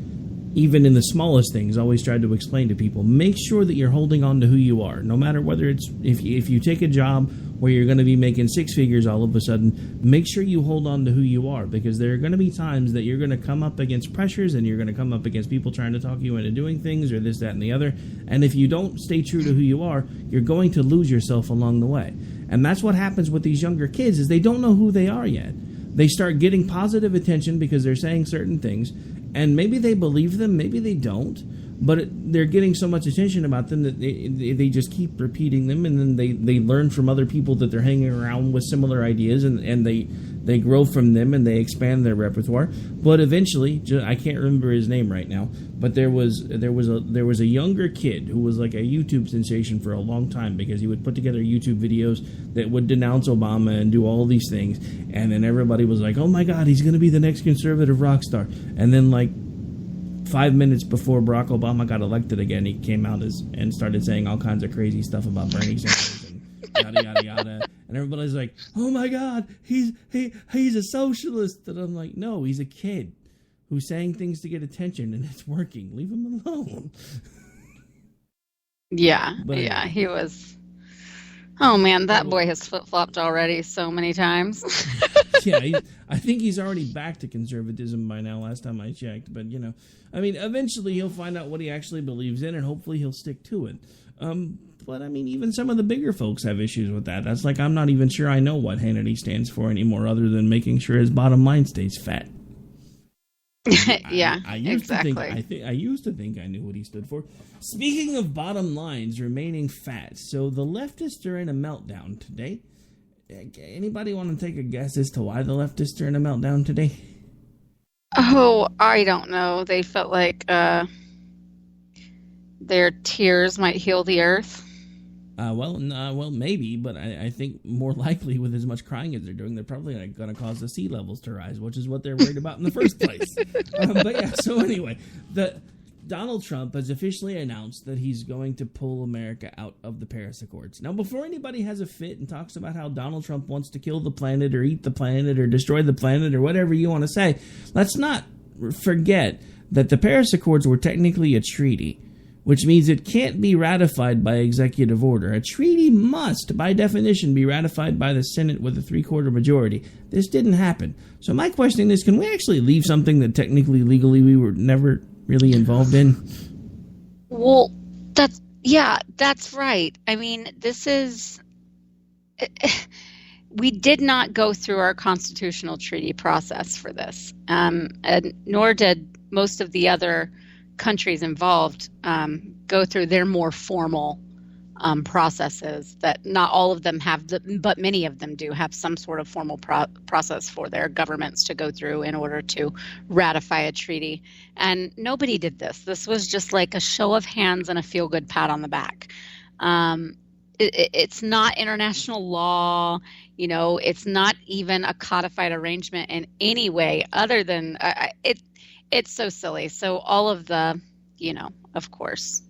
even in the smallest things, always tried to explain to people. Make sure that you're holding on to who you are, no matter whether it's if you take a job where you're going to be making six figures all of a sudden. Make sure you hold on to who you are, because there are going to be times that you're going to come up against pressures, and you're going to come up against people trying to talk you into doing things or this, that, and the other. And if you don't stay true to who you are, you're going to lose yourself along the way. And that's what happens with these younger kids, is they don't know who they are yet. They start getting positive attention because they're saying certain things, and maybe they believe them, maybe they don't, but they're getting so much attention about them that they just keep repeating them, and then they learn from other people that they're hanging around with similar ideas, and they grow from them, and they expand their repertoire. But eventually, I can't remember his name right now, but there was a younger kid who was like a YouTube sensation for a long time, because he would put together YouTube videos that would denounce Obama and do all these things, and then everybody was like, oh my God, he's going to be the next conservative rock star. And then 5 minutes before Barack Obama got elected again, he came out and started saying all kinds of crazy stuff about Bernie Sanders and yada yada yada, and everybody's like, "Oh my God, he's a socialist," and I'm like, "No, he's a kid who's saying things to get attention, and it's working. Leave him alone." Yeah, he was. Oh man, that boy has flip-flopped already so many times. Yeah, I think he's already back to conservatism by now, last time I checked. But, eventually he'll find out what he actually believes in, and hopefully he'll stick to it. But, even some of the bigger folks have issues with that. That's like, I'm not even sure I know what Hannity stands for anymore, other than making sure his bottom line stays fat. Yeah, I used exactly. I used to think I knew what he stood for. Speaking of bottom lines remaining fat, so the leftists are in a meltdown today. Anybody want to take a guess as to why the leftists are in a meltdown today? Oh, I don't know. They felt like their tears might heal the earth. Well, maybe, but I think more likely, with as much crying as they're doing, they're probably going to cause the sea levels to rise, which is what they're worried about in the first place. But yeah, so anyway, Donald Trump has officially announced that he's going to pull America out of the Paris Accords. Now, before anybody has a fit and talks about how Donald Trump wants to kill the planet or eat the planet or destroy the planet or whatever you want to say, let's not forget that the Paris Accords were technically a treaty, which means it can't be ratified by executive order. A treaty must, by definition, be ratified by the Senate with a 3/4 majority. This didn't happen. So my question is, can we actually leave something that technically, legally, we were never really involved in? Well, that's right. This is... We did not go through our constitutional treaty process for this, and nor did most of the other countries involved go through their more formal processes that not all of them have, but many of them do have some sort of formal process for their governments to go through in order to ratify a treaty. And nobody did this. This was just like a show of hands and a feel-good pat on the back. It's not international law. It's not even a codified arrangement in any way other than it's so silly. So all of the, of course,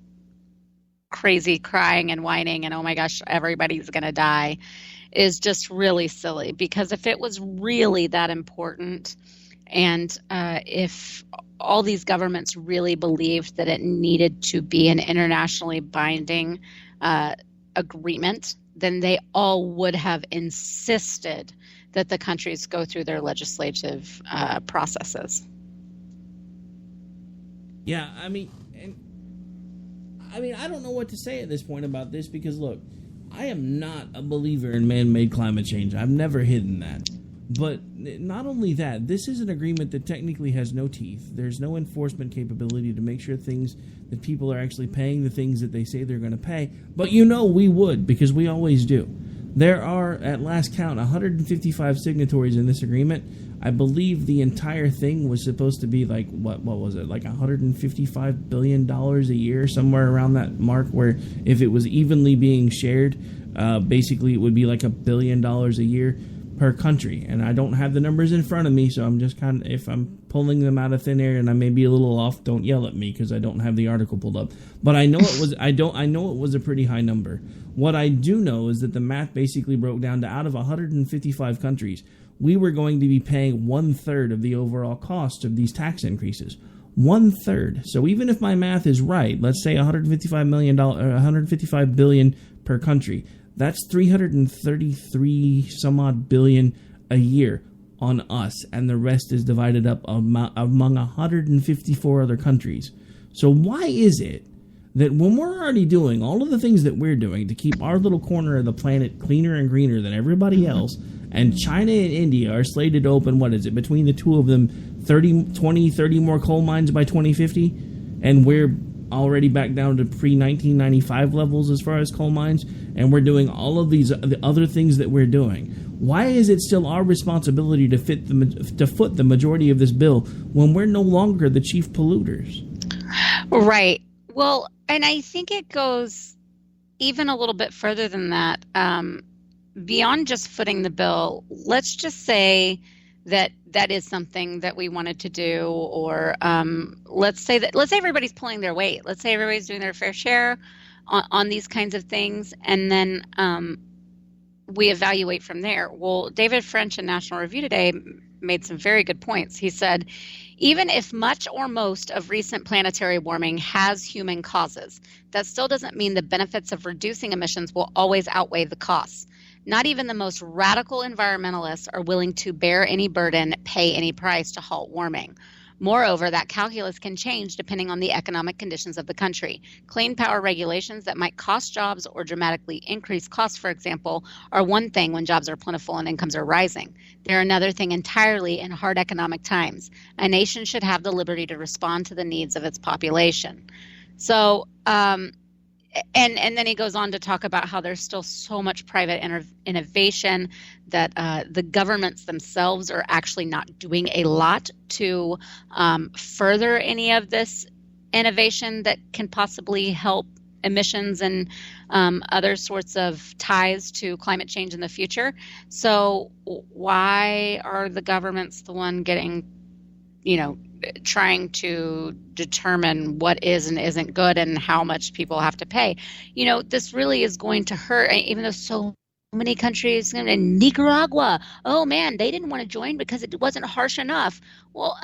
crazy crying and whining and, oh my gosh, everybody's going to die is just really silly. Because if it was really that important, and if all these governments really believed that it needed to be an internationally binding agreement, then they all would have insisted that the countries go through their legislative processes. Yeah, I don't know what to say at this point about this, because, look, I am not a believer in man-made climate change. I've never hidden that. But not only that, this is an agreement that technically has no teeth. There's no enforcement capability to make sure that people are actually paying the things that they say they're going to pay. But we would, because we always do. There are, at last count, 155 signatories in this agreement. I believe the entire thing was supposed to be like, what was it, like $155 billion a year, somewhere around that mark, where if it was evenly being shared, basically it would be like $1 billion a year. per country. And I don't have the numbers in front of me, so I'm just kind of, if I'm pulling them out of thin air and I may be a little off, don't yell at me because I don't have the article pulled up. But I know it was I know it was a pretty high number. What I do know is that the math basically broke down to, out of 155 countries, we were going to be paying 1/3 of the overall cost of these tax increases. 1/3. So even if my math is right, let's say $155 billion per country. That's 333 some odd billion a year on us, and the rest is divided up among 154 other countries. So why is it that when we're already doing all of the things that we're doing to keep our little corner of the planet cleaner and greener than everybody else, and China and India are slated to open, what is it, between the two of them, 30 more coal mines by 2050, and we're already back down to pre-1995 levels as far as coal mines, and we're doing all of these the other things that we're doing. Why is it still our responsibility to foot the majority of this bill when we're no longer the chief polluters? Right. Well, and I think it goes even a little bit further than that. Beyond just footing the bill, let's just say that is something that we wanted to do, or let's say everybody's pulling their weight. Let's say everybody's doing their fair share on these kinds of things, and then we evaluate from there. Well, David French in National Review today made some very good points. He said, even if much or most of recent planetary warming has human causes, that still doesn't mean the benefits of reducing emissions will always outweigh the costs. Not even the most radical environmentalists are willing to bear any burden, pay any price to halt warming. Moreover, that calculus can change depending on the economic conditions of the country. Clean power regulations that might cost jobs or dramatically increase costs, for example, are one thing when jobs are plentiful and incomes are rising. They're another thing entirely in hard economic times. A nation should have the liberty to respond to the needs of its population. So, and then he goes on to talk about how there's still so much private innovation that the governments themselves are actually not doing a lot to further any of this innovation that can possibly help emissions and other sorts of ties to climate change in the future. So why are the governments the one getting, trying to determine what is and isn't good and how much people have to pay? This really is going to hurt, even though so many countries, in Nicaragua, oh man, they didn't want to join because it wasn't harsh enough. Well,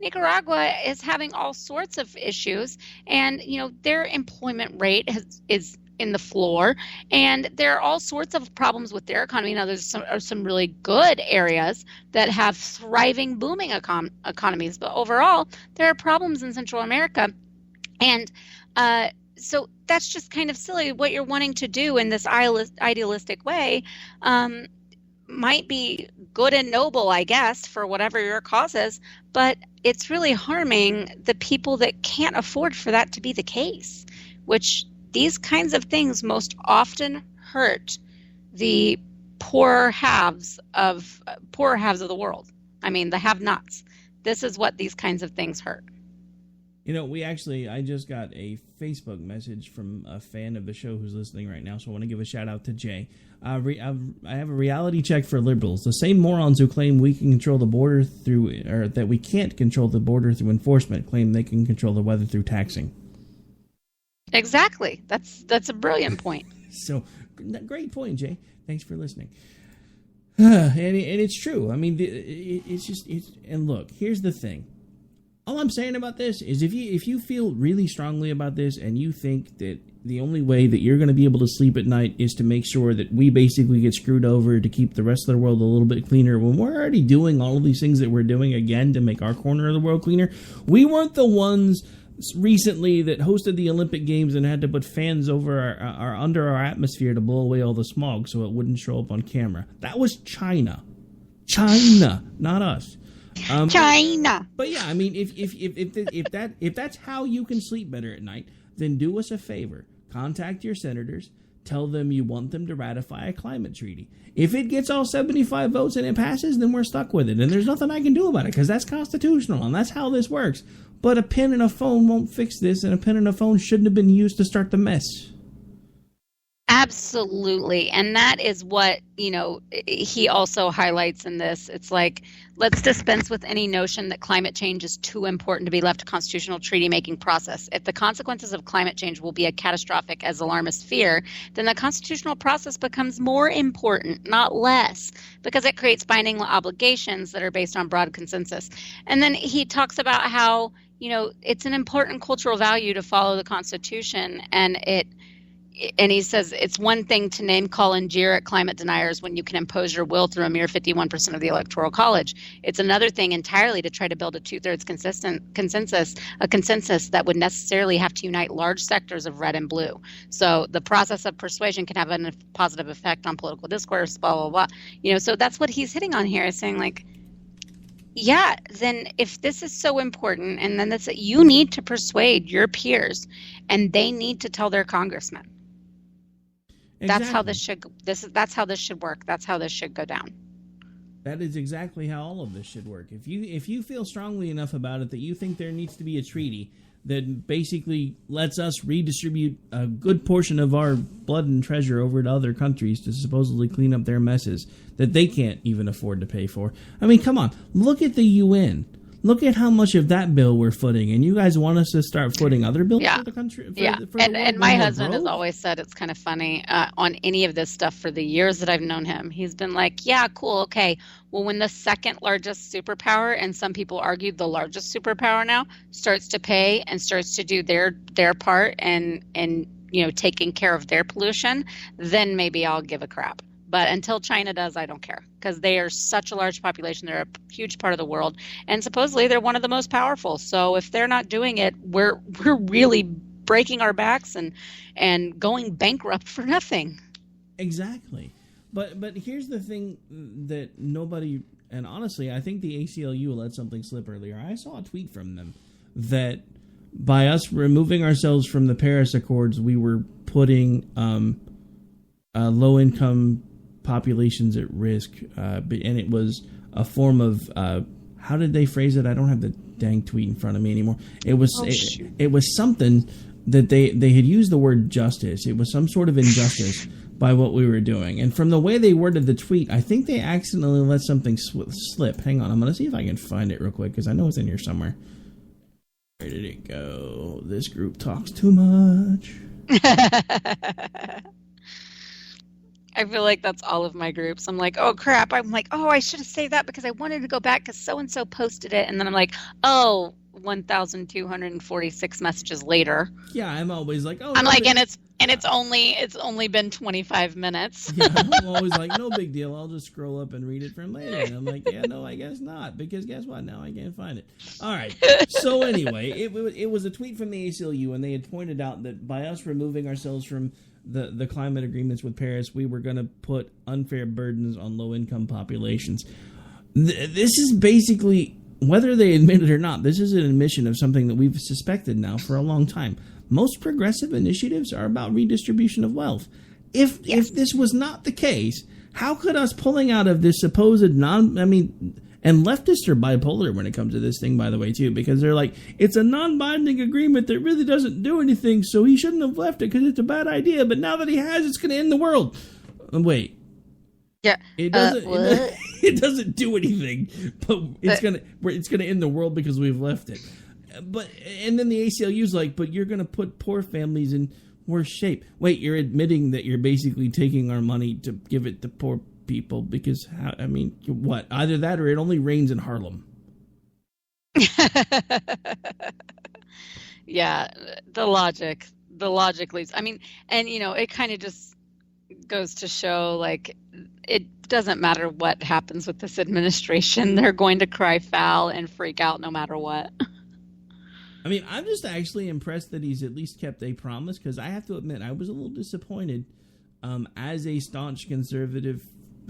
Nicaragua is having all sorts of issues, and their employment rate is in the floor, and there are all sorts of problems with their economy. Now, there's some really good areas that have thriving, booming economies, but overall, there are problems in Central America, and so that's just kind of silly. What you're wanting to do in this idealistic way might be good and noble, I guess, for whatever your cause is, but it's really harming the people that can't afford for that to be the case, which these kinds of things most often hurt the poorer halves of the world. I mean, the have-nots. This is what these kinds of things hurt. I just got a Facebook message from a fan of the show who's listening right now, so I want to give a shout out to Jay. I have a reality check for liberals. The same morons who claim we can control the border or that we can't control the border through enforcement claim they can control the weather through taxing. Exactly. That's a brilliant point. So, great point, Jay. Thanks for listening. And it's true. I mean, and look, here's the thing. All I'm saying about this is if you feel really strongly about this and you think that the only way that you're going to be able to sleep at night is to make sure that we basically get screwed over to keep the rest of the world a little bit cleaner, when we're already doing all of these things that we're doing again to make our corner of the world cleaner, we weren't the ones recently that hosted the Olympic Games and had to put fans over under our atmosphere to blow away all the smog so it wouldn't show up on camera. That was China, not us. China. But yeah, I mean, if that's how you can sleep better at night, then do us a favor: contact your senators, tell them you want them to ratify a climate treaty. If it gets all 75 votes and it passes, then we're stuck with it, and there's nothing I can do about it because that's constitutional and that's how this works. But a pen and a phone won't fix this, and a pen and a phone shouldn't have been used to start the mess. Absolutely. And that is what, he also highlights in this. It's like, let's dispense with any notion that climate change is too important to be left to constitutional treaty-making process. If the consequences of climate change will be as catastrophic as alarmists fear, then the constitutional process becomes more important, not less, because it creates binding obligations that are based on broad consensus. And then he talks about how, it's an important cultural value to follow the Constitution, and he says it's one thing to name, call, and jeer at climate deniers when you can impose your will through a mere 51% of the Electoral College. It's another thing entirely to try to build a two-thirds consensus that would necessarily have to unite large sectors of red and blue. So the process of persuasion can have a positive effect on political discourse, blah, blah, blah. So that's what he's hitting on here, is saying, like, yeah, then if this is so important, and then you need to persuade your peers, and they need to tell their congressmen. Exactly. That's how this should work. That's how this should go down. That is exactly how all of this should work. If you feel strongly enough about it that you think there needs to be a treaty that basically lets us redistribute a good portion of our blood and treasure over to other countries to supposedly clean up their messes that they can't even afford to pay for. I mean, come on. Look at the UN. Look at how much of that bill we're footing, and you guys want us to start footing other bills for the country? And my husband has always said, it's kind of funny, on any of this stuff for the years that I've known him, he's been like, yeah, cool, okay. Well, when the second largest superpower, and some people argue the largest superpower now, starts to pay and starts to do their part and taking care of their pollution, then maybe I'll give a crap. But until China does, I don't care, because they are such a large population. They're a huge part of the world, and supposedly they're one of the most powerful. So if they're not doing it, we're really breaking our backs and going bankrupt for nothing. Exactly. But here's the thing that nobody, and honestly, I think the ACLU let something slip earlier. I saw a tweet from them that by us removing ourselves from the Paris Accords, we were putting low-income populations at risk, and it was a form of how did they phrase it? I don't have the dang tweet in front of me anymore. It was it was something that they had used the word justice. It was some sort of injustice by what we were doing, and from the way they worded the tweet, I think they accidentally let something slip. Hang on, I'm going to see if I can find it real quick, because I know it's in here somewhere. Where did it go? This group talks too much. I feel like that's all of my groups. I'm like, oh, crap. I'm like, oh, I should have saved that because I wanted to go back because so-and-so posted it. And then I'm like, oh, 1,246 messages later. Yeah, I'm always like, oh. I'm like, and it's only been 25 minutes. Yeah, I'm always like, no big deal. I'll just scroll up and read it from later. And I'm like, yeah, no, I guess not. Because guess what? Now I can't find it. All right. So anyway, it was a tweet from the ACLU, and they had pointed out that by us removing ourselves from the climate agreements with Paris, we were going to put unfair burdens on low-income populations. This is basically, whether they admit it or not, this is an admission of something that we've suspected now for a long time. Most progressive initiatives are about redistribution of wealth. If this was not the case, how could us pulling out of this supposed and leftists are bipolar when it comes to this thing, by the way, too, because they're like, it's a non-binding agreement that really doesn't do anything, so he shouldn't have left it because it's a bad idea, but now that he has, it's going to end the world. Wait. Yeah. It doesn't do anything, but it's going to end the world because we've left it. And then the ACLU's like, but you're going to put poor families in worse shape. Wait, you're admitting that you're basically taking our money to give it to poor people because, what? Either that or it only rains in Harlem. Yeah, the logic leads. And it kind of just goes to show, like, it doesn't matter what happens with this administration. They're going to cry foul and freak out no matter what. I'm just actually impressed that he's at least kept a promise, because I have to admit, I was a little disappointed as a staunch conservative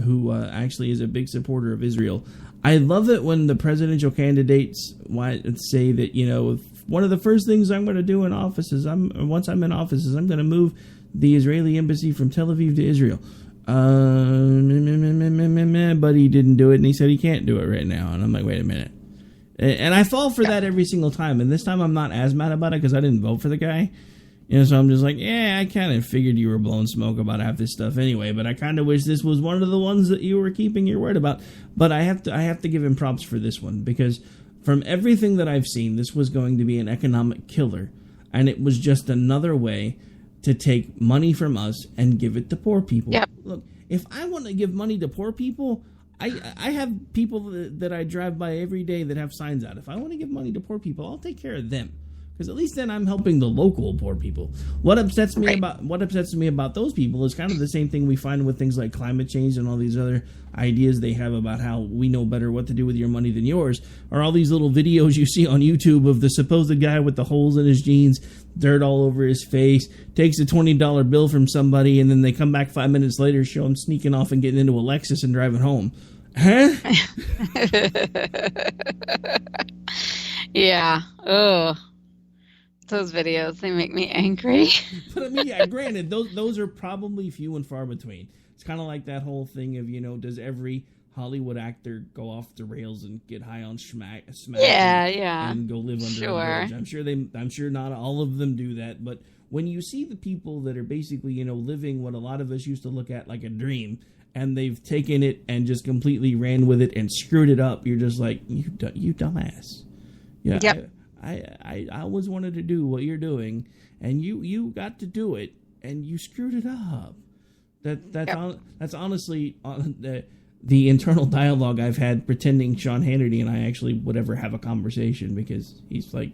who actually is a big supporter of Israel. I love it when the presidential candidates say that, one of the first things I'm going to do in office is once I'm in office is I'm going to move the Israeli embassy from Tel Aviv to Israel. But he didn't do it, and he said he can't do it right now. And I'm like, wait a minute. And I fall for that every single time. And this time I'm not as mad about it because I didn't vote for the guy. You know, so I'm just like, yeah, I kind of figured you were blowing smoke about half this stuff anyway, but I kind of wish this was one of the ones that you were keeping your word about. But I have to give him props for this one, because from everything that I've seen, this was going to be an economic killer, and it was just another way to take money from us and give it to poor people. Yep. Look, if I want to give money to poor people, I have people that I drive by every day that have signs out. If I want to give money to poor people, I'll take care of them. Because at least then I'm helping the local poor people. What upsets me about those people is kind of the same thing we find with things like climate change and all these other ideas they have about how we know better what to do with your money than yours. Or all these little videos you see on YouTube of the supposed guy with the holes in his jeans, dirt all over his face, takes a $20 bill from somebody, and then they come back 5 minutes later, show him sneaking off and getting into a Lexus and driving home. Huh? Yeah. Ugh. Those videos, they make me angry. But I mean, yeah, granted, those are probably few and far between. It's kind of like that whole thing of, you know, does every Hollywood actor go off the rails and get high on smack and go live under a bridge? I'm sure not all of them do that, but when you see the people that are basically, you know, living what a lot of us used to look at like a dream, and they've taken it and just completely ran with it and screwed it up, you're just like, you dumbass. Yeah. Yep. I always wanted to do what you're doing, and you got to do it, and you screwed it up. That's honestly the internal dialogue I've had pretending Sean Hannity and I actually would ever have a conversation, because he's like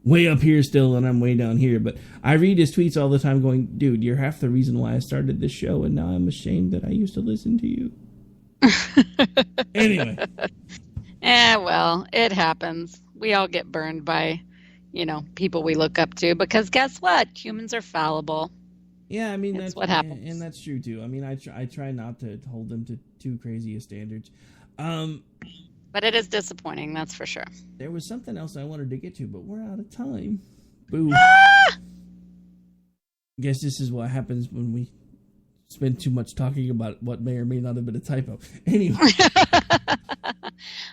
way up here still and I'm way down here. But I read his tweets all the time going, dude, you're half the reason why I started this show, and now I'm ashamed that I used to listen to you. Anyway. Well, it happens. We all get burned by, you know, people we look up to, because guess what? Humans are fallible. Yeah, I mean, that's what happens. And that's true, too. I mean, I try not to hold them to too crazy a standards. But it is disappointing, that's for sure. There was something else I wanted to get to, but we're out of time. Boo. Guess this is what happens when we spend too much talking about what may or may not have been a typo. Anyway.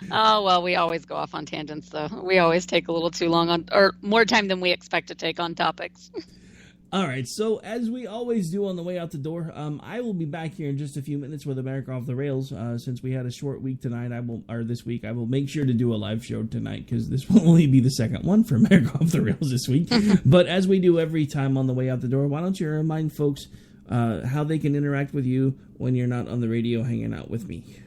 Oh, well, we always go off on tangents, though. We always take a little too long on, or more time than we expect to take on topics. All right, so as we always do on the way out the door, I will be back here in just a few minutes with America Off the Rails. Since we had a short week tonight, this week, I will make sure to do a live show tonight, because this will only be the second one for America Off the Rails this week. But as we do every time on the way out the door, why don't you remind folks how they can interact with you when you're not on the radio hanging out with me?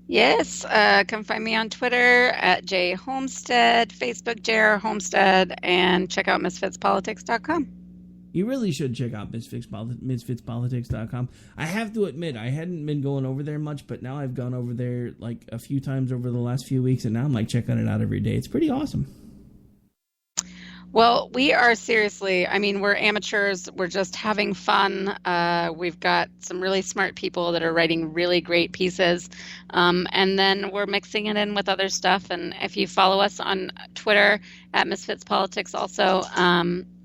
Yes, come find me on Twitter at jhomestead, Facebook JR Homestead, and check out misfitspolitics.com. You really should check out misfitspolitics.com. I have to admit, I hadn't been going over there much, but now I've gone over there like a few times over the last few weeks, and now I'm like checking it out every day. It's pretty awesome. Well, we are seriously, I mean, we're amateurs. We're just having fun. We've got some really smart people that are writing really great pieces. And then we're mixing it in with other stuff. And if you follow us on Twitter at Misfits Politics also,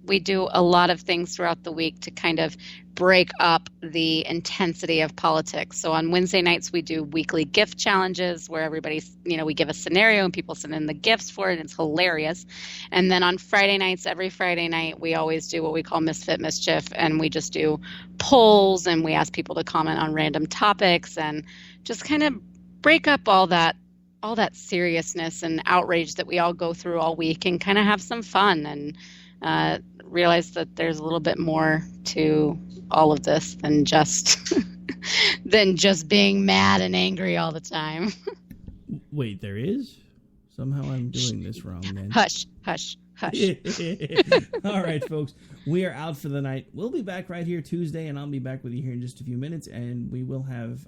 we do a lot of things throughout the week to kind of break up the intensity of politics. So on Wednesday nights, we do weekly gift challenges where everybody's, we give a scenario and people send in the gifts for it. And it's hilarious. And then on Friday nights, every Friday night, we always do what we call Misfit Mischief. And we just do polls and we ask people to comment on random topics and just kind of break up all that seriousness and outrage that we all go through all week and kind of have some fun and realize that there's a little bit more to all of this than just being mad and angry all the time. Wait, there is? Somehow I'm doing this wrong, man. Hush, hush, hush. All right, folks, we are out for the night. We'll be back right here Tuesday, and I'll be back with you here in just a few minutes, and we will have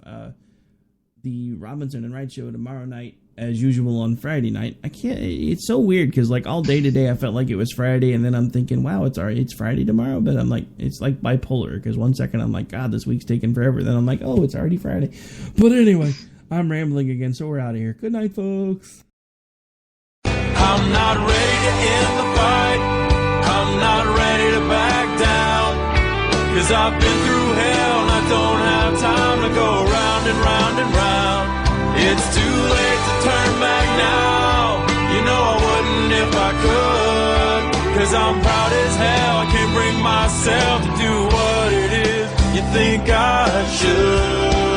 the Robinson and Wright show tomorrow night as usual on Friday night. It's so weird because like all day today I felt like it was Friday, and then I'm thinking, wow, it's Friday tomorrow, but I'm like, it's like bipolar because one second I'm like, God, this week's taking forever, then I'm like, oh, it's already Friday. But anyway, I'm rambling again, so we're out of here. Good night, folks. I'm not ready to end the fight, I'm not ready to back down, cause I've been through hell and I don't have time to go round and round and round. It's too late to turn back now. You know I wouldn't if I could, 'cause I'm proud as hell. I can't bring myself to do what it is you think I should.